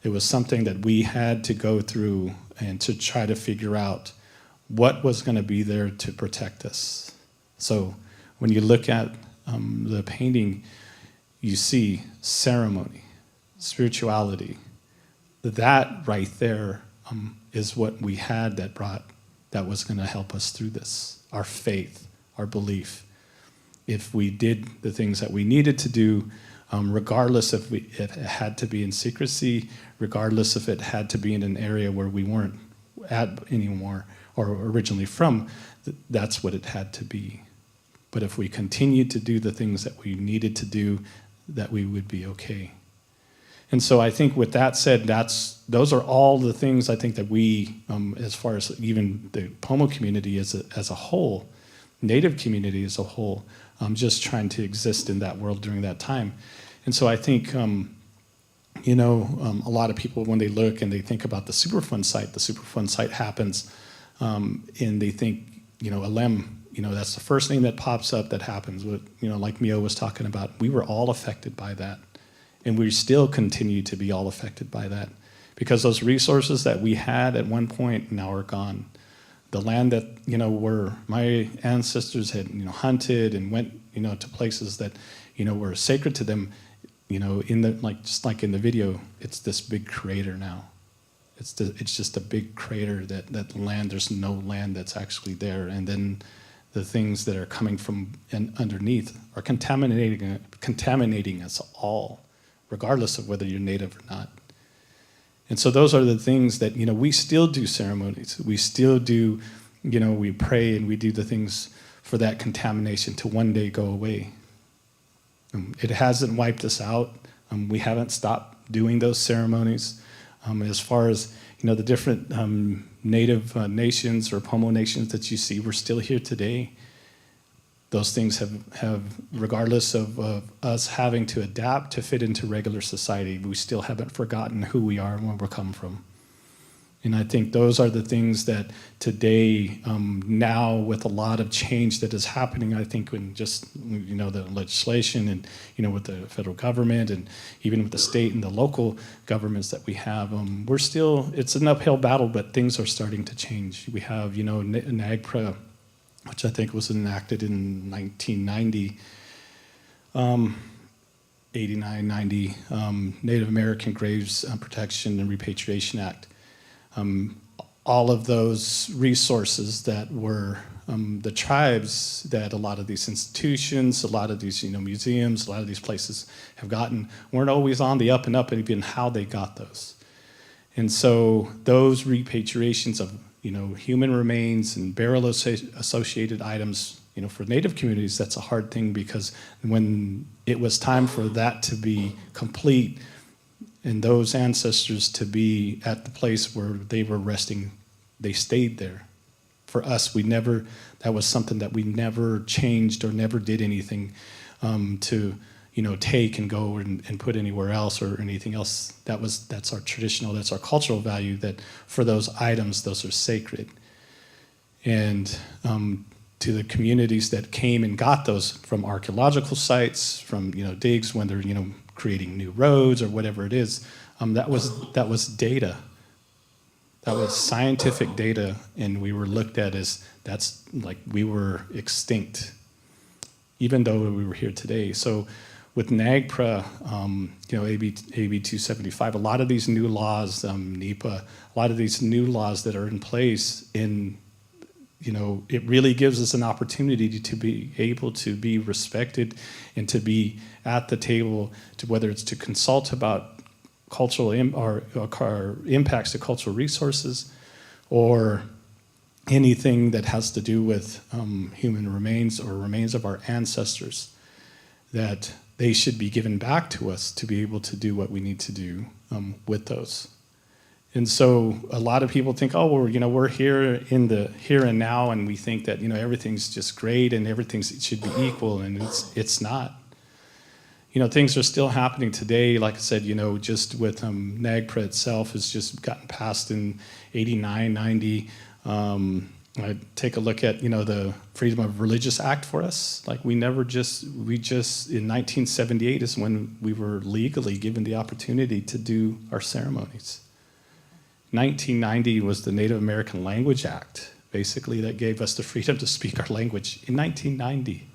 It was something that we had to go through and to try to figure out what was going to be there to protect us. So when you look at the painting, you see ceremony, spirituality. That right there is what we had that was going to help us through this. Our faith, our belief. If we did the things that we needed to do, regardless if it had to be in secrecy, regardless if it had to be in an area where we weren't at anymore or originally from, that's what it had to be. But if we continued to do the things that we needed to do, that we would be okay. And so I think with that said, those are all the things I think that we, as far as even the Pomo community as a whole, Native community as a whole, just trying to exist in that world during that time. And so I think, a lot of people, when they look and they think about the Superfund site happens, and they think, Elem, that's the first thing that pops up that happens. With, like Meyo was talking about, we were all affected by that. And we still continue to be all affected by that. Because those resources that we had at one point now are gone. The land that, where my ancestors had, hunted and went, to places that, were sacred to them, just like in the video, it's this big crater now. It's just a big crater that land, there's no land that's actually there. And then the things that are coming from underneath are contaminating us all, regardless of whether you're Native or not. And so those are the things that, we still do ceremonies. We still do, we pray and we do the things for that contamination to one day go away. It hasn't wiped us out. We haven't stopped doing those ceremonies. As far as, the different Native nations or Pomo nations that you see, we're still here today. Those things have regardless of us having to adapt to fit into regular society, we still haven't forgotten who we are and where we come from. And I think those are the things that today, now with a lot of change that is happening, I think in just, the legislation and, with the federal government and even with the state and the local governments that we have, we're still, it's an uphill battle, but things are starting to change. We have, NAGPRA, which I think was enacted in 1990, 89, 90, Native American Graves Protection and Repatriation Act. All of those resources that were the tribes that a lot of these institutions, a lot of these museums, a lot of these places have gotten weren't always on the up and up, and even how they got those. And so those repatriations of human remains and burial-associated items, for Native communities, that's a hard thing because when it was time for that to be complete and those ancestors to be at the place where they were resting, they stayed there. For us, that was something that we never changed or never did anything to take and go and put anywhere else or anything else. That's our traditional, that's our cultural value, that for those items, those are sacred. And to the communities that came and got those from archaeological sites, from digs when they're creating new roads or whatever it is, that was data. That was scientific data, and we were looked at as that's like we were extinct, even though we were here today. So with NAGPRA, AB 275, a lot of these new laws, NEPA, a lot of these new laws that are in place it really gives us an opportunity to be able to be respected and to be at the table, to whether it's to consult about cultural or impacts to cultural resources or anything that has to do with human remains or remains of our ancestors, that they should be given back to us to be able to do what we need to do with those. And so a lot of people think, oh, we're here in the here and now, and we think that, everything's just great and everything should be equal, and it's not. Things are still happening today. Like I said, just with NAGPRA itself has just gotten passed in 89, 90. I take a look at, the Freedom of Religious Act for us. Like we just in 1978 is when we were legally given the opportunity to do our ceremonies. 1990 was the Native American Language Act, basically, that gave us the freedom to speak our language in 1990.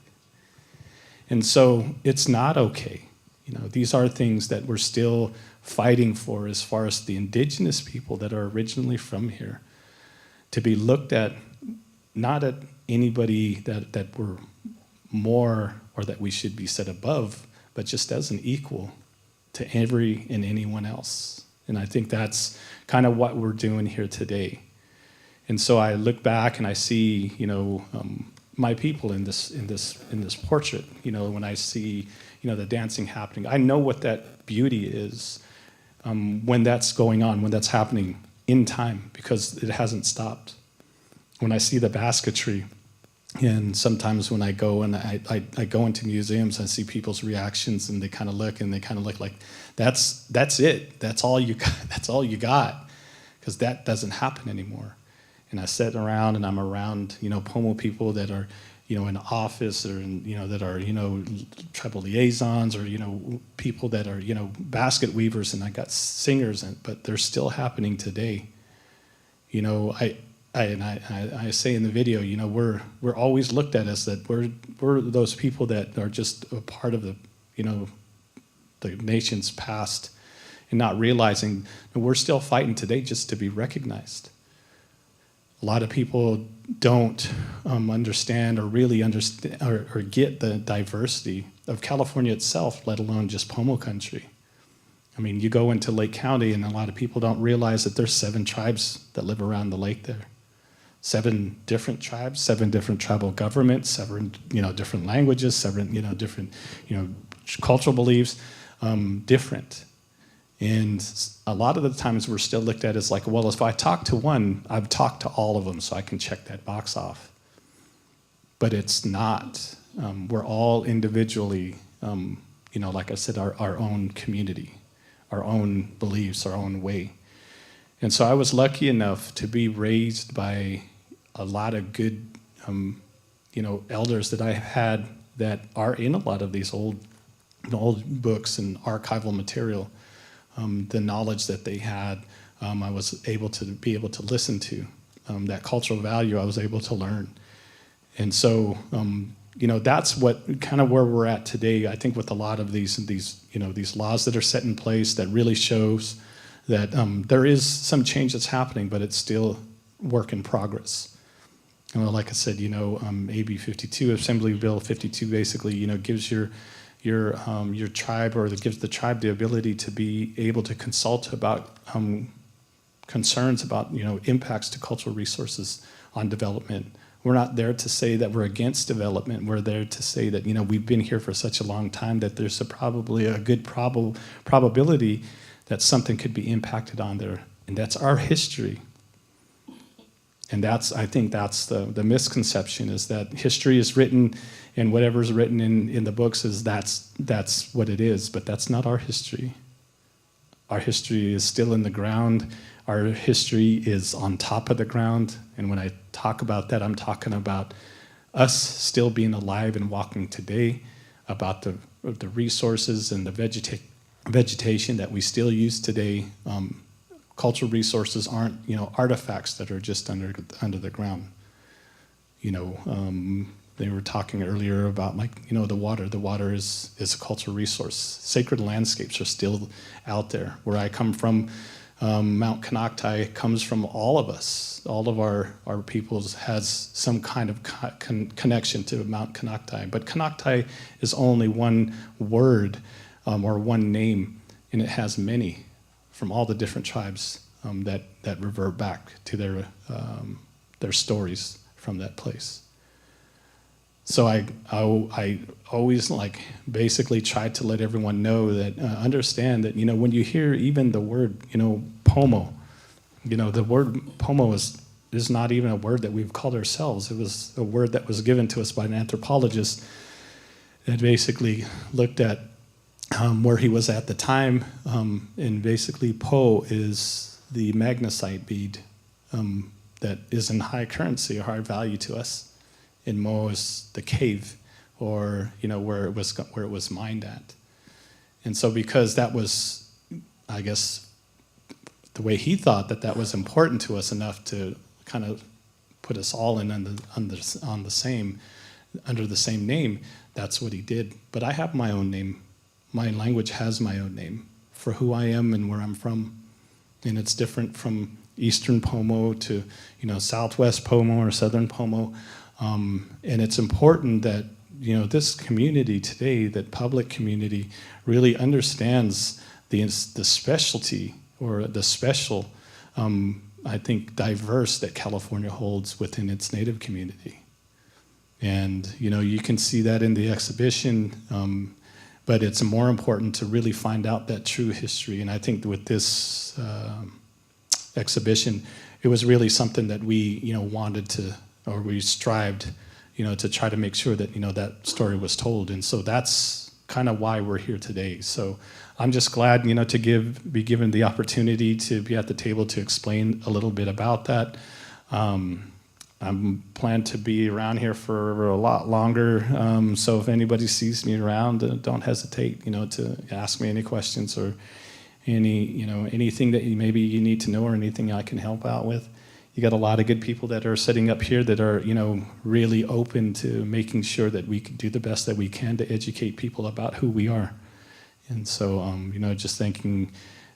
And so it's not okay. These are things that we're still fighting for as far as the indigenous people that are originally from here, to be looked at, not at anybody that we're more or that we should be set above, but just as an equal to every and anyone else. And I think that's kind of what we're doing here today. And so I look back and I see, my people in this portrait. When I see, the dancing happening, I know what that beauty is when that's going on, when that's happening in time, because it hasn't stopped. When I see the basketry, and sometimes when I go and I go into museums, I see people's reactions, and they kind of look like that's it. That's all you got. That's all you got, because that doesn't happen anymore. And I sit around and I'm around, Pomo people that are, in office or that are, tribal liaisons or, people that are, basket weavers, and I got singers, but they're still happening today. I say in the video, we're always looked at as that we're those people that are just a part of the, the nation's past, and not realizing that we're still fighting today just to be recognized. A lot of people don't understand or really understand or get the diversity of California itself, let alone just Pomo country. I mean, you go into Lake County, and a lot of people don't realize that there's 7 tribes that live around the lake there. 7 different tribes, 7 different tribal governments, 7 different languages, 7 different cultural beliefs, different. And a lot of the times we're still looked at as like, well, if I talk to one, I've talked to all of them, so I can check that box off. But it's not. We're all individually, like I said, our own community, our own beliefs, our own way. And so I was lucky enough to be raised by a lot of good, elders that I had that are in a lot of these old books and archival material. The knowledge that they had, I was able to listen to. That cultural value I was able to learn. And so, that's what kind of where we're at today. I think with a lot of these laws that are set in place, that really shows that there is some change that's happening, but it's still work in progress. Like I said, AB 52, Assembly Bill 52, basically, gives your tribe, or that gives the tribe the ability to be able to consult about concerns about impacts to cultural resources on development. We're not there to say that we're against development. We're there to say that we've been here for such a long time that there's probably a good probability that something could be impacted on there, and that's our history. And I think that's the misconception, is that history is written, and whatever's written in the books is that's what it is, but that's not our history. Our history is still in the ground. Our history is on top of the ground, and when I talk about that, I'm talking about us still being alive and walking today, about the resources and the vegetation that we still use today. Cultural resources aren't, artifacts that are just under the ground. They were talking earlier about the water. The water is a cultural resource. Sacred landscapes are still out there. Where I come from, Mount Konocti comes from all of us. All of our peoples has some kind of connection to Mount Konocti. But Konocti is only one word or one name, and it has many from all the different tribes that revert back to their stories from that place. So I always basically try to let everyone know that understand that when you hear even the word Pomo, The word Pomo is not even a word that we've called ourselves. It was a word that was given to us by an anthropologist that basically looked at where he was at the time, and basically Po is the magnesite bead that is in high currency or high value to us, and Mo is the cave, or where it was mined at. And so because that was, I guess, the way he thought that was important to us enough to kind of put us all in under the same name, that's what he did. But I have my own name. My language has my own name for who I am and where I'm from. And it's different from Eastern Pomo to, Southwest Pomo or Southern Pomo. And it's important that, this community today, that public community, really understands the specialty or the special, I think, diverse that California holds within its Native community. And, you can see that in the exhibition, but it's more important to really find out that true history. And I think with this exhibition, it was really something that we, wanted to, or we strived, to try to make sure that, that story was told. And so that's kind of why we're here today. So I'm just glad, to be given the opportunity to be at the table to explain a little bit about that. I'm planning to be around here for a lot longer, so if anybody sees me around, don't hesitate, to ask me any questions or anything that maybe you need to know or anything I can help out with. You got a lot of good people that are sitting up here that are, really open to making sure that we can do the best that we can to educate people about who we are. And so, just thanking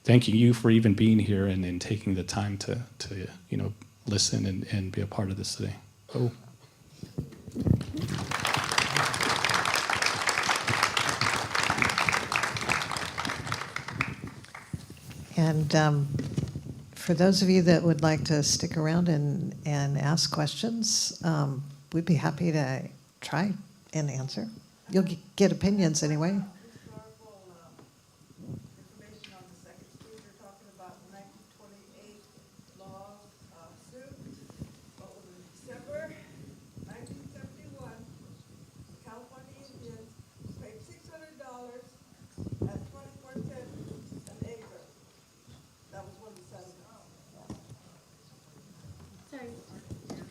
you for even being here and taking the time to listen and be a part of this today. Oh. And for those of you that would like to stick around and ask questions, we'd be happy to try and answer. You'll get opinions anyway. Information on the second street, you're talking about 1928 lawsuit. What was it, December 1971, the California Indians paid $600 at 24 cents an acre. That was one of the settlements. Sorry,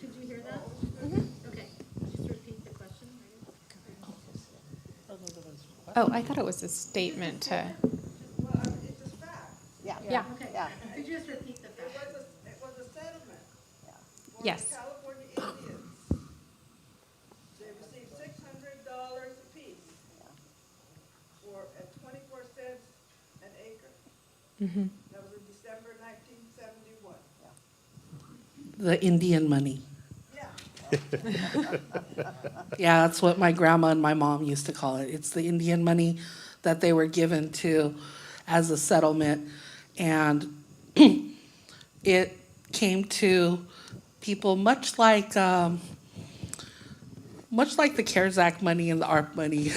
could you hear that? Okay, just repeat the question. Oh, I thought it was a statement to, Well, it's just fact. yeah, Okay, could you just repeat the It fact? was a settlement. For Yes. the California Indians. They received $600 apiece at 24 cents an acre. That was in December 1971. The Indian money. Yeah. Yeah, that's what my grandma and my mom used to call it. It's the Indian money that they were given to as a settlement. And it came to people much like the CARES Act money and the ARP money.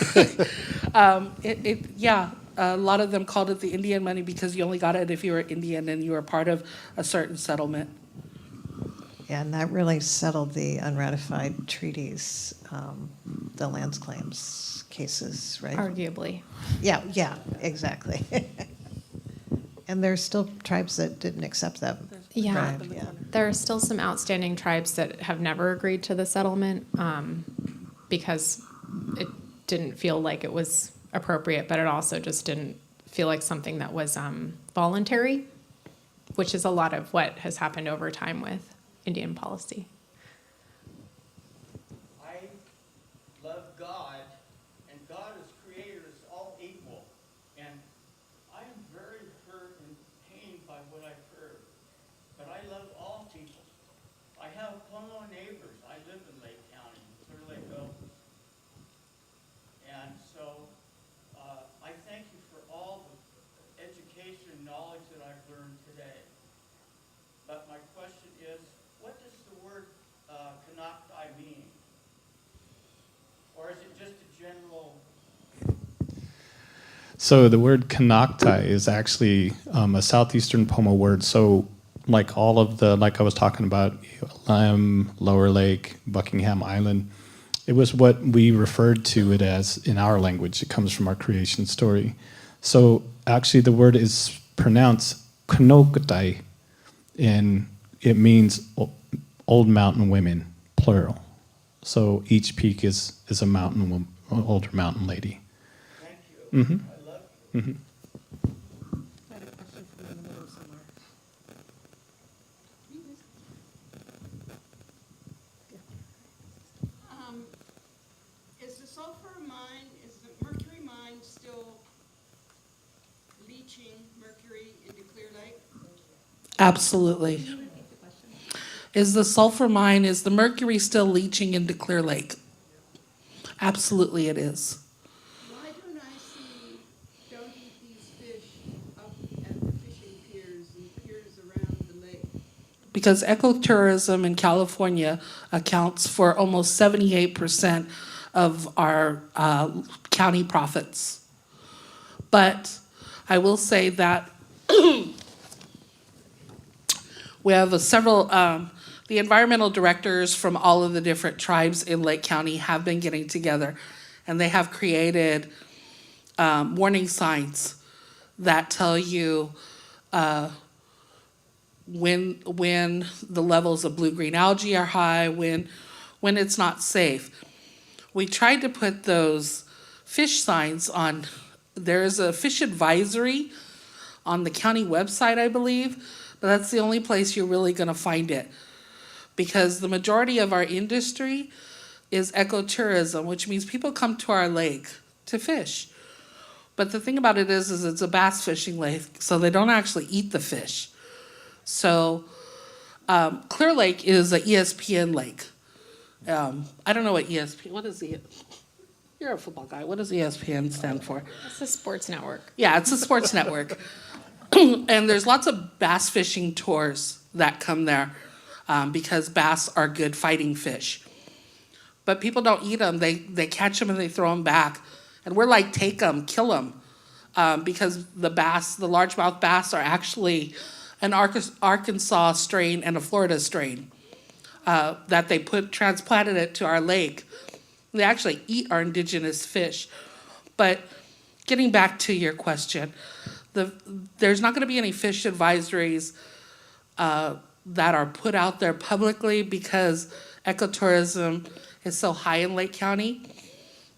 A lot of them called it the Indian money because you only got it if you were Indian and you were part of a certain settlement. And that really settled the unratified treaties, the lands claims cases, right? arguably. Yeah, exactly. And there's still tribes that didn't accept that. Yeah. Right, yeah. There are still some outstanding tribes that have never agreed to the settlement because it didn't feel like it was appropriate, but it also just didn't feel like something that was voluntary, which is a lot of what has happened over time with Indian policy. I love God, and God as creator is all equal. And I am very hurt and pained by what I've heard. But I love all people. I have Pomo neighbors. I live in Lake County, Clear Lake Oaks. And so I thank you for all the education and knowledge that I've learned today. But my question is, what does the word Kanaktai mean? Or is it just a general? So the word Kanaktai is actually a southeastern Pomo word. So like all of the, like I was talking about, Elem, Lower Lake, Buckingham Island, it was what we referred to it as in our language. It comes from our creation story. So actually the word is pronounced Knokutai, and it means old mountain women, plural. So each peak is a mountain woman, older mountain lady. Thank you. Mm-hmm. I love you. Mm-hmm. I had a question from the middle somewhere. Is the sulfur mine, is the mercury mine still leaching mercury into Clear Lake? Absolutely. Is the sulfur mine, is the mercury still leaching into Clear Lake? Absolutely it is. Why don't I see, don't eat these fish up at the fishing piers and piers around the lake? Because ecotourism in California accounts for almost 78% of our county profits. But I will say that we have several, the environmental directors from all of the different tribes in Lake County have been getting together, and they have created warning signs that tell you when the levels of blue-green algae are high, when it's not safe. We tried to put those fish signs on, there's a fish advisory on the county website, I believe, but that's the only place you're really gonna find it. Because the majority of our industry is ecotourism, which means people come to our lake to fish. But the thing about it is it's a bass fishing lake, so they don't actually eat the fish. So Clear Lake is a ESPN lake. I don't know what ESPN, what is the, you're a football guy, what does ESPN stand for? It's a sports network. Yeah, it's a sports network. And there's lots of bass fishing tours that come there because bass are good fighting fish. But people don't eat them. They catch them and they throw them back. And we're like, take them, kill them. Because the bass, the largemouth bass are actually an Arkansas strain and a Florida strain that they transplanted it to our lake. They actually eat our indigenous fish. But getting back to your question, there's not going to be any fish advisories that are put out there publicly because ecotourism is so high in Lake County.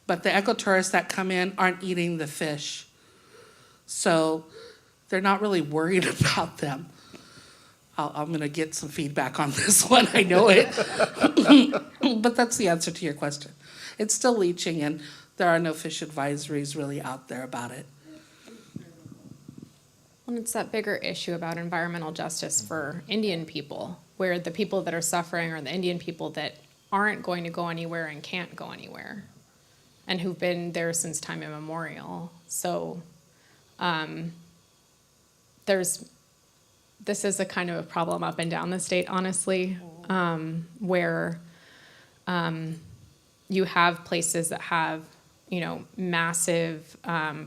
But the ecotourists that come in aren't eating the fish. So they're not really worried about them. I'm going to get some feedback on this one, I know it. But that's the answer to your question. It's still leaching, and there are no fish advisories really out there about it. And it's that bigger issue about environmental justice for Indian people, where the people that are suffering are the Indian people that aren't going to go anywhere and can't go anywhere, and who've been there since time immemorial. So this is a kind of a problem up and down the state, honestly, where you have places that have, massive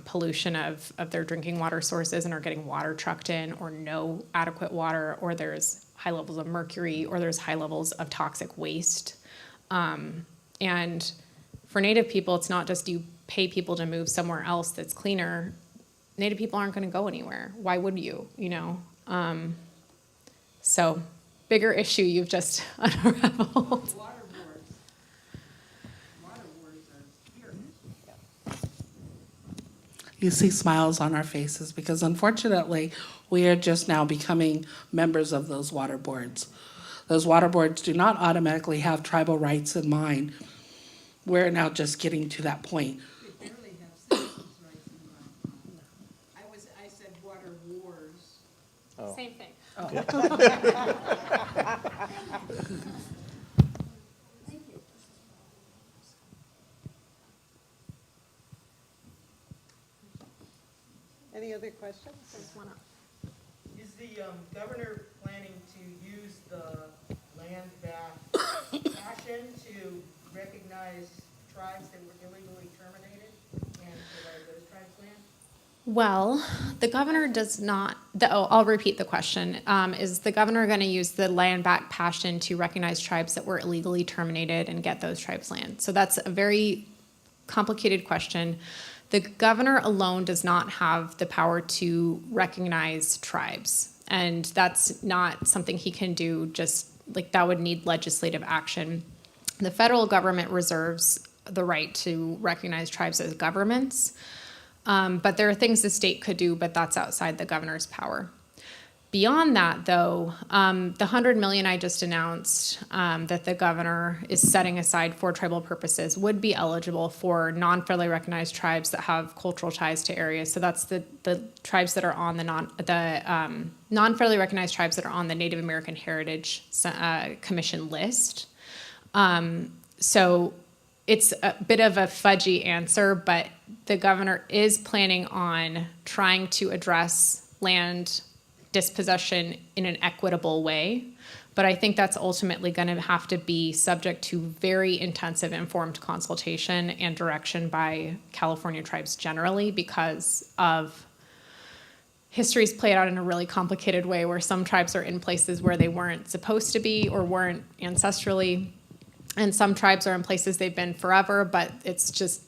pollution of their drinking water sources and are getting water trucked in, or no adequate water, or there's high levels of mercury, or there's high levels of toxic waste. And for Native people, it's not just you pay people to move somewhere else that's cleaner. Native people aren't going to go anywhere. Why would you, So bigger issue you've just unraveled. You see smiles on our faces because unfortunately, we are just now becoming members of those water boards. Those water boards do not automatically have tribal rights in mind. We're now just getting to that point. They barely have citizens' rights in mind. I said water wars. Oh. Same thing. Any other questions? There's one up. Is the governor planning to use the land back action to recognize tribes that were illegally terminated and provide those tribes land? Well, the governor does not, I'll repeat the question. Is the governor going to use the land back passion to recognize tribes that were illegally terminated and get those tribes land? So that's a very complicated question. The governor alone does not have the power to recognize tribes. And that's not something he can do, just like that would need legislative action. The federal government reserves the right to recognize tribes as governments. But there are things the state could do, but that's outside the governor's power. Beyond that, though, the $100 million I just announced that the governor is setting aside for tribal purposes would be eligible for non-federally recognized tribes that have cultural ties to areas. So that's the tribes that are on the non-federally recognized tribes that are on the Native American Heritage Commission list. So it's a bit of a fudgy answer, but the governor is planning on trying to address land dispossession in an equitable way. But I think that's ultimately going to have to be subject to very intensive informed consultation and direction by California tribes generally, because of history's played out in a really complicated way where some tribes are in places where they weren't supposed to be or weren't ancestrally. And some tribes are in places they've been forever, but it's just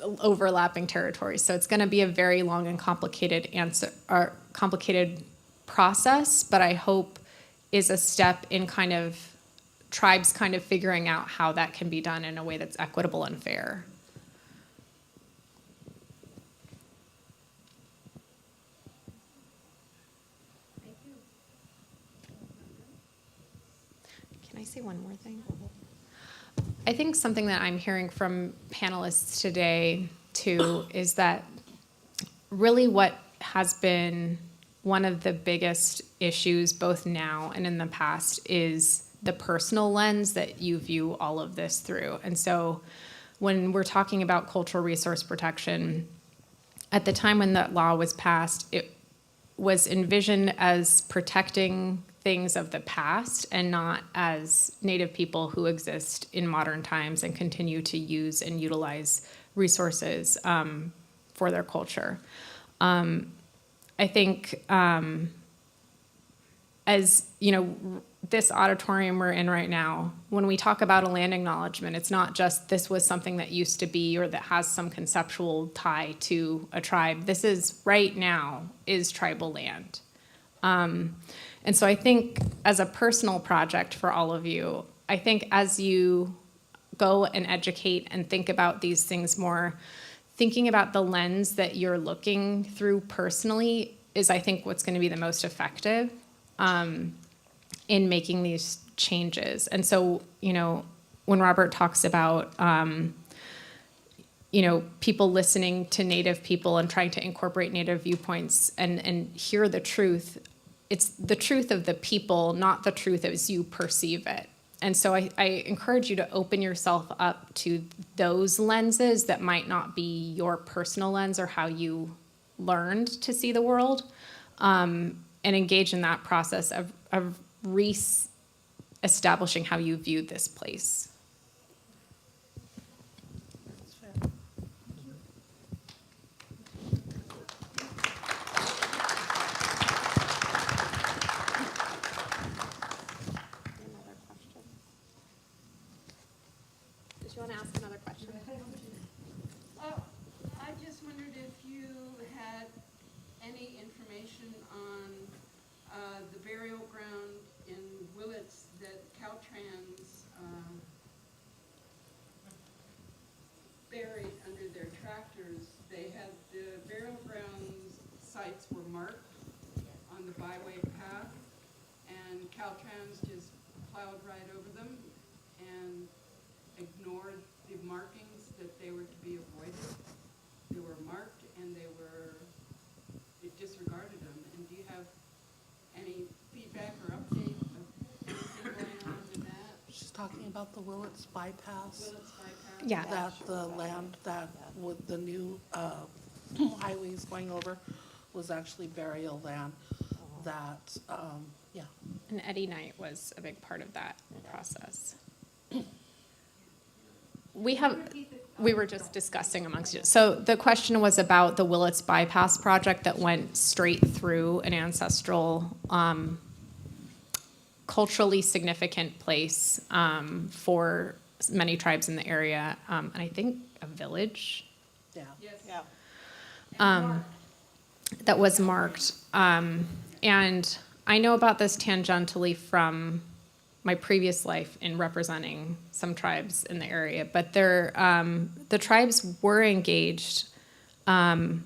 overlapping territories. So it's going to be a very long and complicated process, but I hope is a step in kind of tribes kind of figuring out how that can be done in a way that's equitable and fair. Thank you. Can I say one more thing? I think something that I'm hearing from panelists today, too, is that really what has been one of the biggest issues, both now and in the past, is the personal lens that you view all of this through. And so when we're talking about cultural resource protection, at the time when that law was passed, it was envisioned as protecting things of the past and not as Native people who exist in modern times and continue to use and utilize resources for their culture. I think as you know, this auditorium we're in right now, when we talk about a land acknowledgement, it's not just this was something that used to be or that has some conceptual tie to a tribe. This is right now is tribal land. And so I think as a personal project for all of you, I think as you go and educate and think about these things more, thinking about the lens that you're looking through personally is, I think, what's going to be the most effective in making these changes. And so, you know, when Robert talks about, you know, people listening to Native people and trying to incorporate Native viewpoints and hear the truth, it's the truth of the people, not the truth as you perceive it. And so I encourage you to open yourself up to those lenses that might not be your personal lens or how you learned to see the world, and engage in that process of re-establishing how you view this place. Do you want to ask another question? I just wondered if you had any information on the burial ground in Willits that Caltrans buried under their tractors. They had the burial grounds sites were marked on the byway path, and Caltrans just plowed right over them and ignored the markings that they were to be avoided. They were marked and it disregarded them. And do you have any feedback or update of anything going on with that? She's talking about the Willits bypass. Willits bypass? Yeah. That the land that with the new highways going over was actually burial land that, yeah. And Eddie Knight was a big part of that process. We were just discussing amongst you. So the question was about the Willits Bypass project that went straight through an ancestral, culturally significant place for many tribes in the area, and I think a village that was marked. And I know about this tangentially from my previous life in representing some tribes in the area, but the tribes were engaged. I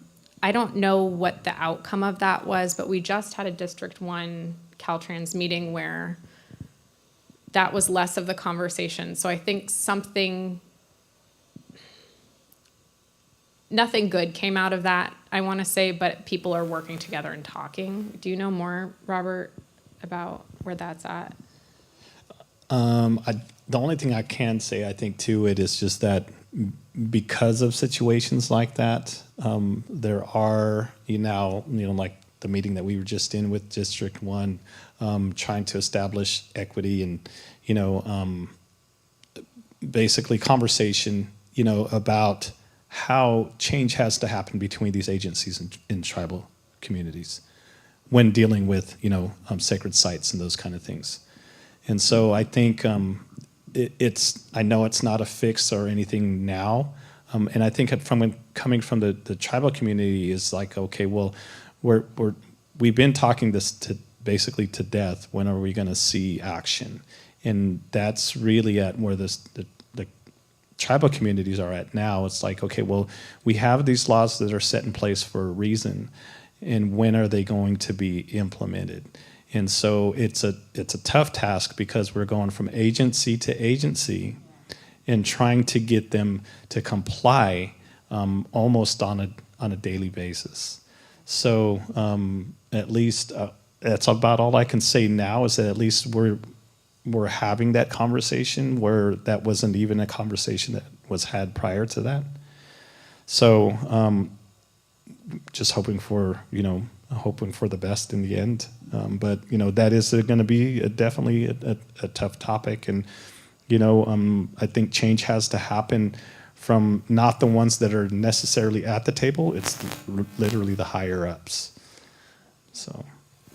don't know what the outcome of that was, but we just had a District 1 Caltrans meeting where that was less of the conversation. So I think nothing good came out of that, I want to say, but people are working together and talking. Do you know more, Robert, about where that's at? The only thing I can say, I think, to it is just that because of situations like that, there are, like the meeting that we were just in with District 1, trying to establish equity and, basically conversation, about how change has to happen between these agencies in tribal communities when dealing with, sacred sites and those kind of things. And so I think I know it's not a fix or anything now. And I think coming from the tribal community is like, okay, well, we've been talking this basically to death. When are we going to see action? And that's really at where the tribal communities are at now. It's like, okay, well, we have these laws that are set in place for a reason, and when are they going to be implemented? And so it's a tough task because we're going from agency to agency and trying to get them to comply almost on a daily basis. So at least that's about all I can say now, is that at least we're having that conversation where that wasn't even a conversation that was had prior to that. So just hoping for the best in the end. But that is going to be definitely a tough topic, and I think change has to happen from not the ones that are necessarily at the table. It's literally the higher ups. So.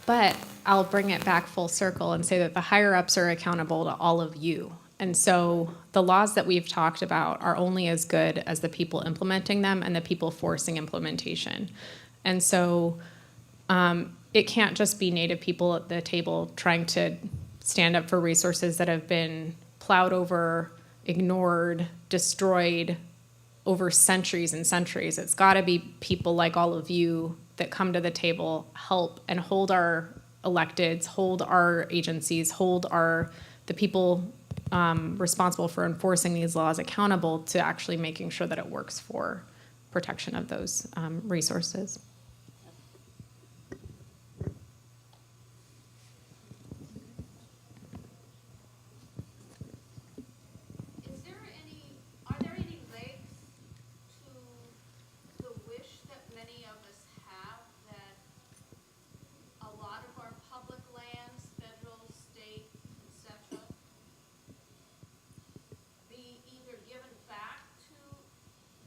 But I'll bring it back full circle and say that the higher ups are accountable to all of you. And so the laws that we've talked about are only as good as the people implementing them and the people forcing implementation. And so it can't just be Native people at the table trying to stand up for resources that have been plowed over, ignored, destroyed over centuries and centuries. It's got to be people like all of you that come to the table, help, and hold our electeds, hold our agencies, hold the people responsible for enforcing these laws accountable to actually making sure that it works for protection of those resources. Are there any legs to the wish that many of us have that a lot of our public lands, federal, state, etc., be either given back to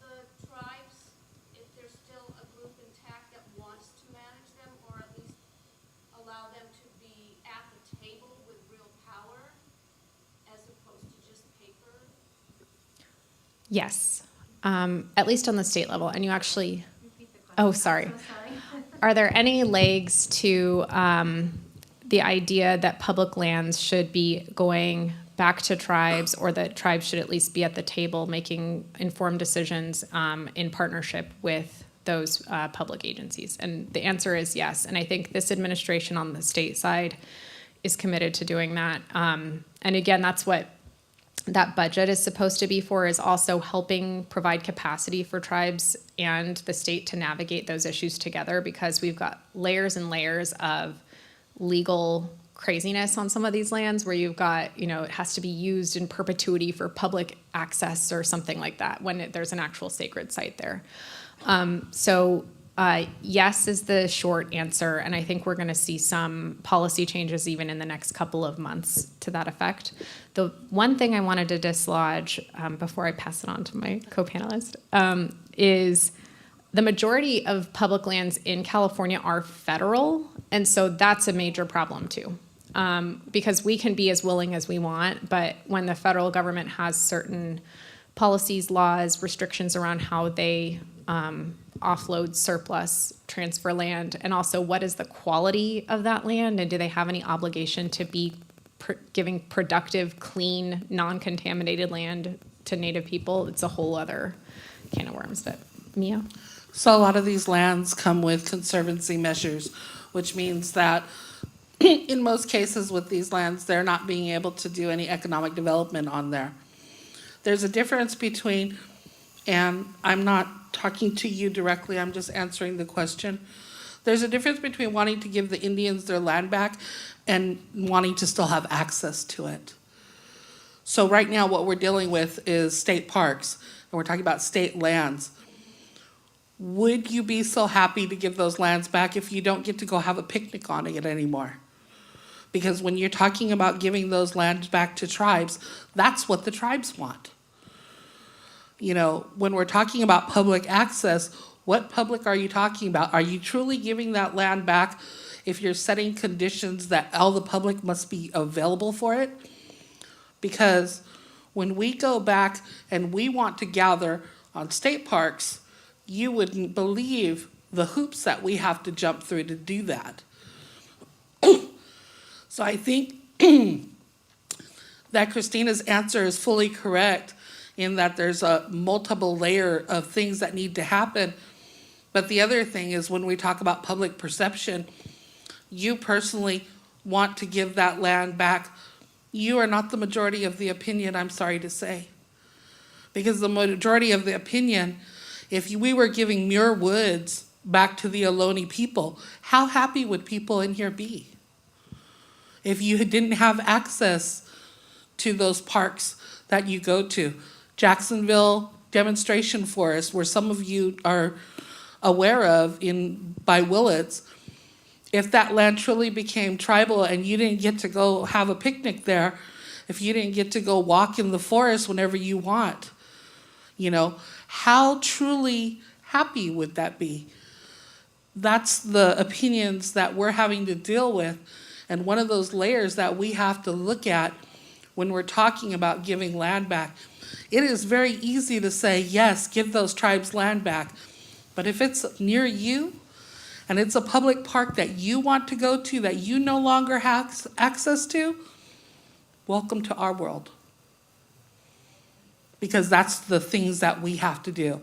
the tribes if there's still a group intact that wants to manage them, or at least allow them to be at the table with real power as opposed to just paper? Yes, at least on the state level. And you actually, oh, sorry. Are there any legs to the idea that public lands should be going back to tribes, or that tribes should at least be at the table making informed decisions in partnership with those public agencies? And the answer is yes. And I think this administration on the state side is committed to doing that. And again, that's what that budget is supposed to be for, is also helping provide capacity for tribes and the state to navigate those issues together, because we've got layers and layers of legal craziness on some of these lands where you've got, it has to be used in perpetuity for public access or something like that when there's an actual sacred site there. So Yes is the short answer, and I think we're going to see some policy changes even in the next couple of months to that effect. The one thing I wanted to dislodge before I pass it on to my co-panelist is the majority of public lands in California are federal, and so that's a major problem too. Because we can be as willing as we want, but when the federal government has certain policies, laws, restrictions around how they offload surplus, transfer land, and also what is the quality of that land, and do they have any obligation to be giving productive, clean, non-contaminated land to Native people? It's a whole other can of worms. But Meyo? So a lot of these lands come with conservancy measures, which means that in most cases with these lands, they're not being able to do any economic development on there. There's a difference between, and I'm not talking to you directly, I'm just answering the question. There's a difference between wanting to give the Indians their land back and wanting to still have access to it. So right now what we're dealing with is state parks, and we're talking about state lands. Would you be so happy to give those lands back if you don't get to go have a picnic on it anymore? Because when you're talking about giving those lands back to tribes, that's what the tribes want. You know, when we're talking about public access, what public are you talking about? Are you truly giving that land back if you're setting conditions that all the public must be available for it? Because when we go back and we want to gather on state parks, you wouldn't believe the hoops that we have to jump through to do that. So I think that Christina's answer is fully correct in that there's a multiple layer of things that need to happen. But the other thing is when we talk about public perception, you personally want to give that land back. You are not the majority of the opinion, I'm sorry to say. Because the majority of the opinion, if we were giving Muir Woods back to the Ohlone people, how happy would people in here be? If you didn't have access to those parks that you go to. Jacksonville Demonstration Forest, where some of you are aware of by Willits, if that land truly became tribal and you didn't get to go have a picnic there, if you didn't get to go walk in the forest whenever you want, you know, how truly happy would that be? That's the opinions that we're having to deal with. And one of those layers that we have to look at when we're talking about giving land back. It is very easy to say, yes, give those tribes land back. But if it's near you and it's a public park that you want to go to that you no longer have access to, welcome to our world. Because that's the things that we have to do.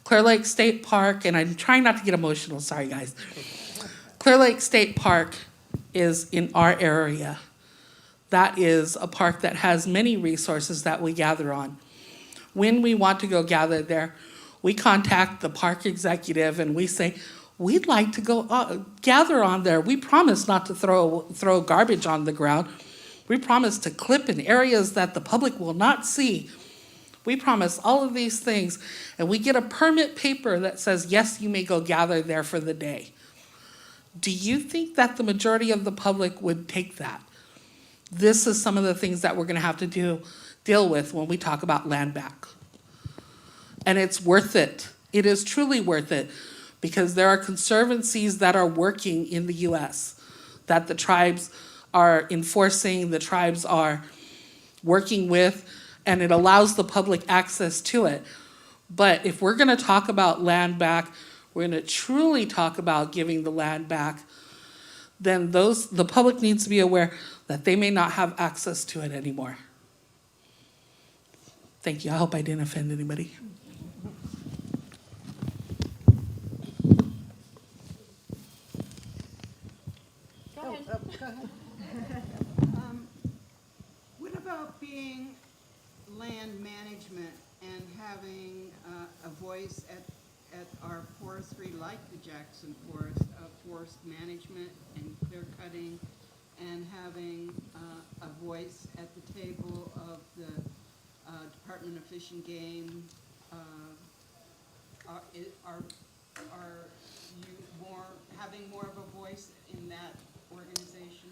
Clear Lake State Park, and I'm trying not to get emotional, sorry guys. Clear Lake State Park is in our area. That is a park that has many resources that we gather on. When we want to go gather there, we contact the park executive and we say, we'd like to go gather on there. We promise not to throw garbage on the ground. We promise to clip in areas that the public will not see. We promise all of these things, and we get a permit paper that says, yes, you may go gather there for the day. Do you think that the majority of the public would take that? This is some of the things that we're going to have to deal with when we talk about land back. And it's worth it. It is truly worth it because there are conservancies that are working in the U.S. that the tribes are enforcing, the tribes are working with, and it allows the public access to it. But if we're going to talk about land back, we're going to truly talk about giving the land back, then the public needs to be aware that they may not have access to it anymore. Thank you. I hope I didn't offend anybody. Go ahead. Go ahead. What about being land management and having a voice at our forestry, like the Jackson Forest, forest management and clear cutting, and having a voice at the table of the Department of Fish and Game? Are having more of a voice in that organization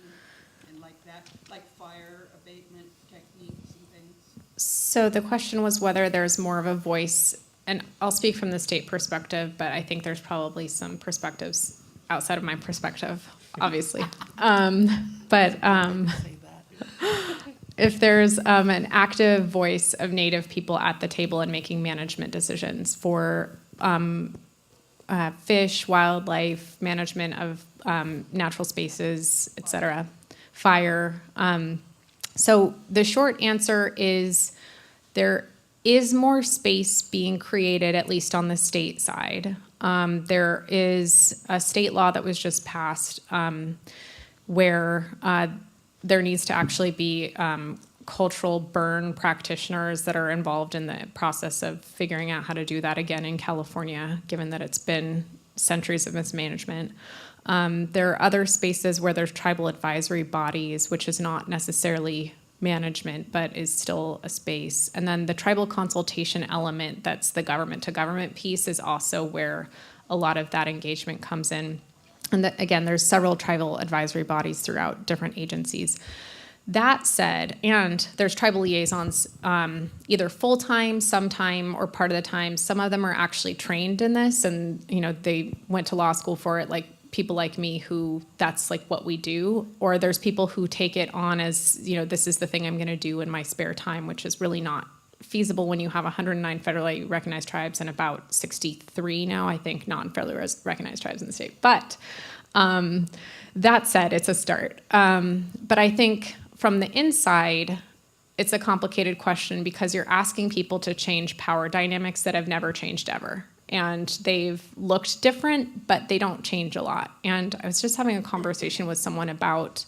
and like that, like fire abatement techniques and things? So the question was whether there's more of a voice, and I'll speak from the state perspective, but I think there's probably some perspectives outside of my perspective, obviously. If there's an active voice of Native people at the table and making management decisions for fish, wildlife, management of natural spaces, et cetera, fire. So the short answer is there is more space being created, at least on the state side. There is a state law that was just passed where there needs to actually be cultural burn practitioners that are involved in the process of figuring out how to do that again in California, given that it's been centuries of mismanagement. There are other spaces where there's tribal advisory bodies, which is not necessarily management, but is still a space. And then the tribal consultation element, that's the government to government piece, is also where a lot of that engagement comes in. And again, there's several tribal advisory bodies throughout different agencies. That said, and there's tribal liaisons, either full-time, sometime, or part of the time. Some of them are actually trained in this, and they went to law school for it, like people like me who that's like what we do. Or there's people who take it on as, this is the thing I'm going to do in my spare time, which is really not feasible when you have 109 federally recognized tribes and about 63 now, I think, non-federally recognized tribes in the state. But that said, it's a start. But I think from the inside, it's a complicated question because you're asking people to change power dynamics that have never changed ever. And they've looked different, but they don't change a lot. And I was just having a conversation with someone about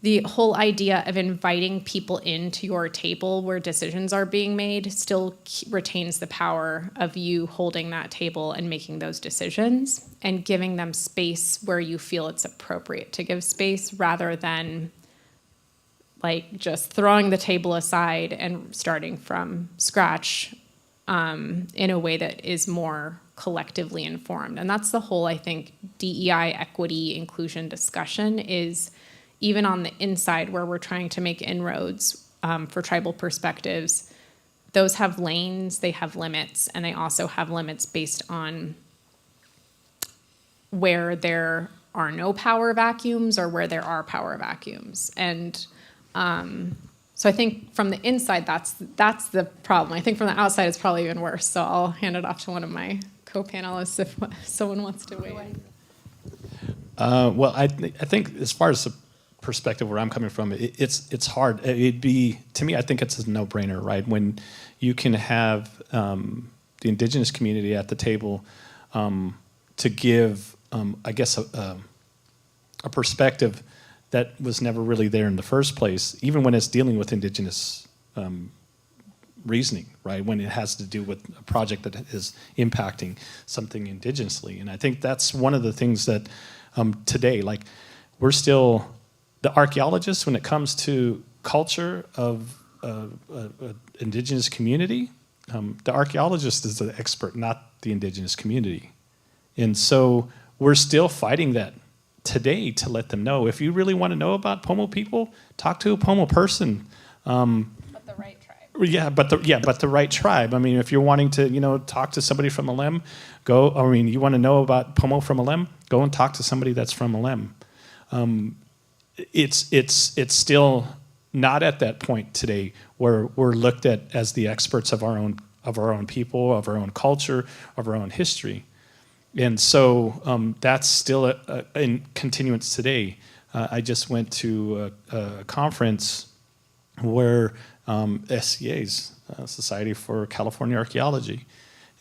the whole idea of inviting people into your table where decisions are being made still retains the power of you holding that table and making those decisions and giving them space where you feel it's appropriate to give space, rather than like just throwing the table aside and starting from scratch in a way that is more collectively informed. And that's the whole, I think, DEI equity inclusion discussion is even on the inside where we're trying to make inroads for tribal perspectives. Those have lanes, they have limits, and they also have limits based on where there are no power vacuums or where there are power vacuums. And so I think from the inside, that's the problem. I think from the outside, it's probably even worse. So I'll hand it off to one of my co-panelists if someone wants to weigh in. Well, I think as far as the perspective where I'm coming from, it's hard. To me, I think it's a no-brainer, right? When you can have the indigenous community at the table to give, I guess, a perspective that was never really there in the first place, even when it's dealing with indigenous reasoning, right? When it has to do with a project that is impacting something indigenously. And I think that's one of the things that today, like, we're still, the archaeologists, when it comes to culture of indigenous community, the archaeologist is the expert, not the indigenous community. And so we're still fighting that today to let them know, if you really want to know about Pomo people, talk to a Pomo person. But the right tribe. Yeah, but the right tribe. I mean, if you're wanting to, talk to somebody from Elem, you want to know about Pomo from Elem, go and talk to somebody that's from Elem. It's still not at that point today where we're looked at as the experts of our own people, of our own culture, of our own history. And so that's still in continuance today. I just went to a conference where SCA's, Society for California Archaeology,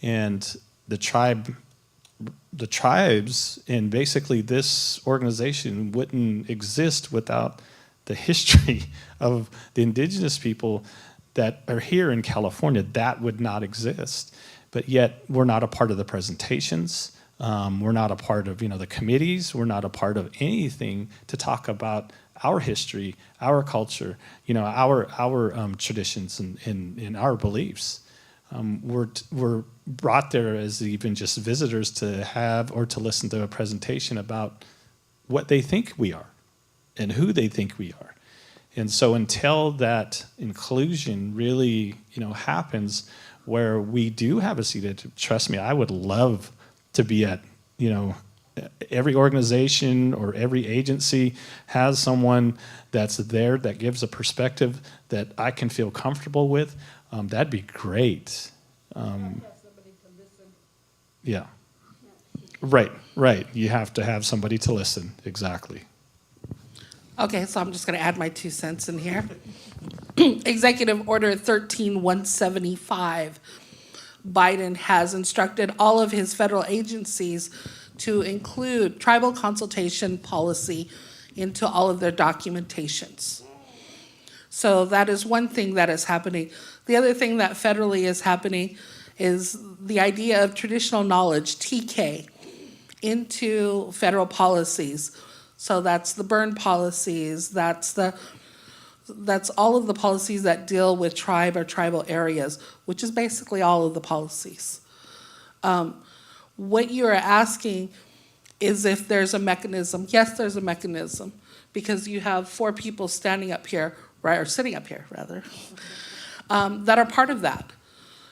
and the tribes, and basically this organization wouldn't exist without the history of the indigenous people that are here in California. That would not exist. But yet we're not a part of the presentations. We're not a part of the committees. We're not a part of anything to talk about our history, our culture, our traditions and our beliefs. were brought there as even just visitors to have or to listen to a presentation about what they think we are and who they think we are. And so until that inclusion really, happens where we do have a seat at, trust me, I would love to be at, every organization or every agency has someone that's there that gives a perspective that I can feel comfortable with. That'd be great. Yeah. Right. You have to have somebody to listen. Exactly. Okay, so I'm just going to add my 2 cents in here. Executive Order 13175. Biden has instructed all of his federal agencies to include tribal consultation policy into all of their documentations. So that is one thing that is happening. The other thing that federally is happening is the idea of traditional knowledge, TK, into federal policies. So that's the burn policies, that's all of the policies that deal with tribe or tribal areas, which is basically all of the policies. What you are asking is if there's a mechanism. Yes, there's a mechanism, because you have 4 people standing up here, right, or sitting up here, rather, that are part of that.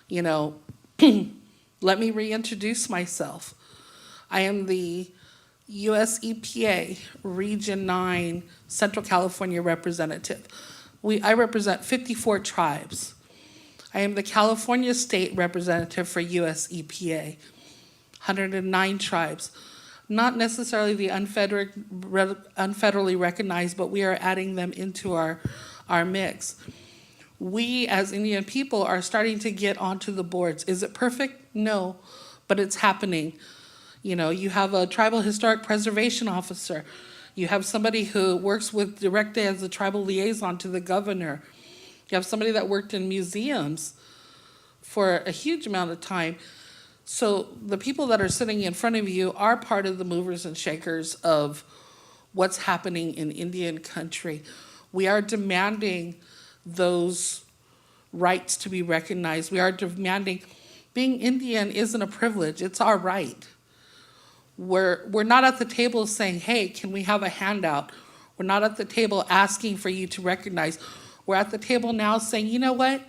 Let me reintroduce myself. I am the U.S. EPA Region 9 Central California representative. I represent 54 tribes. I am the California State representative for U.S. EPA, 109 tribes. Not necessarily the unfederally recognized, but we are adding them into our mix. We, as Indian people, are starting to get onto the boards. Is it perfect? No, but it's happening. You have a tribal historic preservation officer. You have somebody who works directly as a tribal liaison to the governor. You have somebody that worked in museums for a huge amount of time. So the people that are sitting in front of you are part of the movers and shakers of what's happening in Indian country. We are demanding those rights to be recognized. We are demanding, being Indian isn't a privilege, it's our right. We're not at the table saying, hey, can we have a handout? We're not at the table asking for you to recognize. We're at the table now saying, you know what?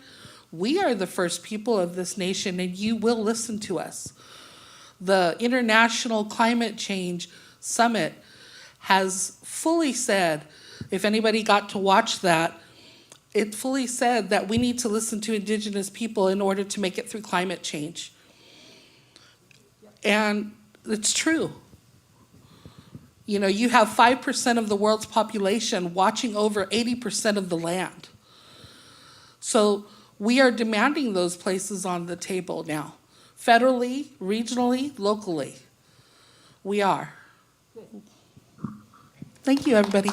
We are the first people of this nation, and you will listen to us. The International Climate Change Summit has fully said, if anybody got to watch that, it fully said that we need to listen to Indigenous people in order to make it through climate change. And it's true. You have 5% of the world's population watching over 80% of the land. So we are demanding those places on the table now, federally, regionally, locally. We are. Thank you, everybody.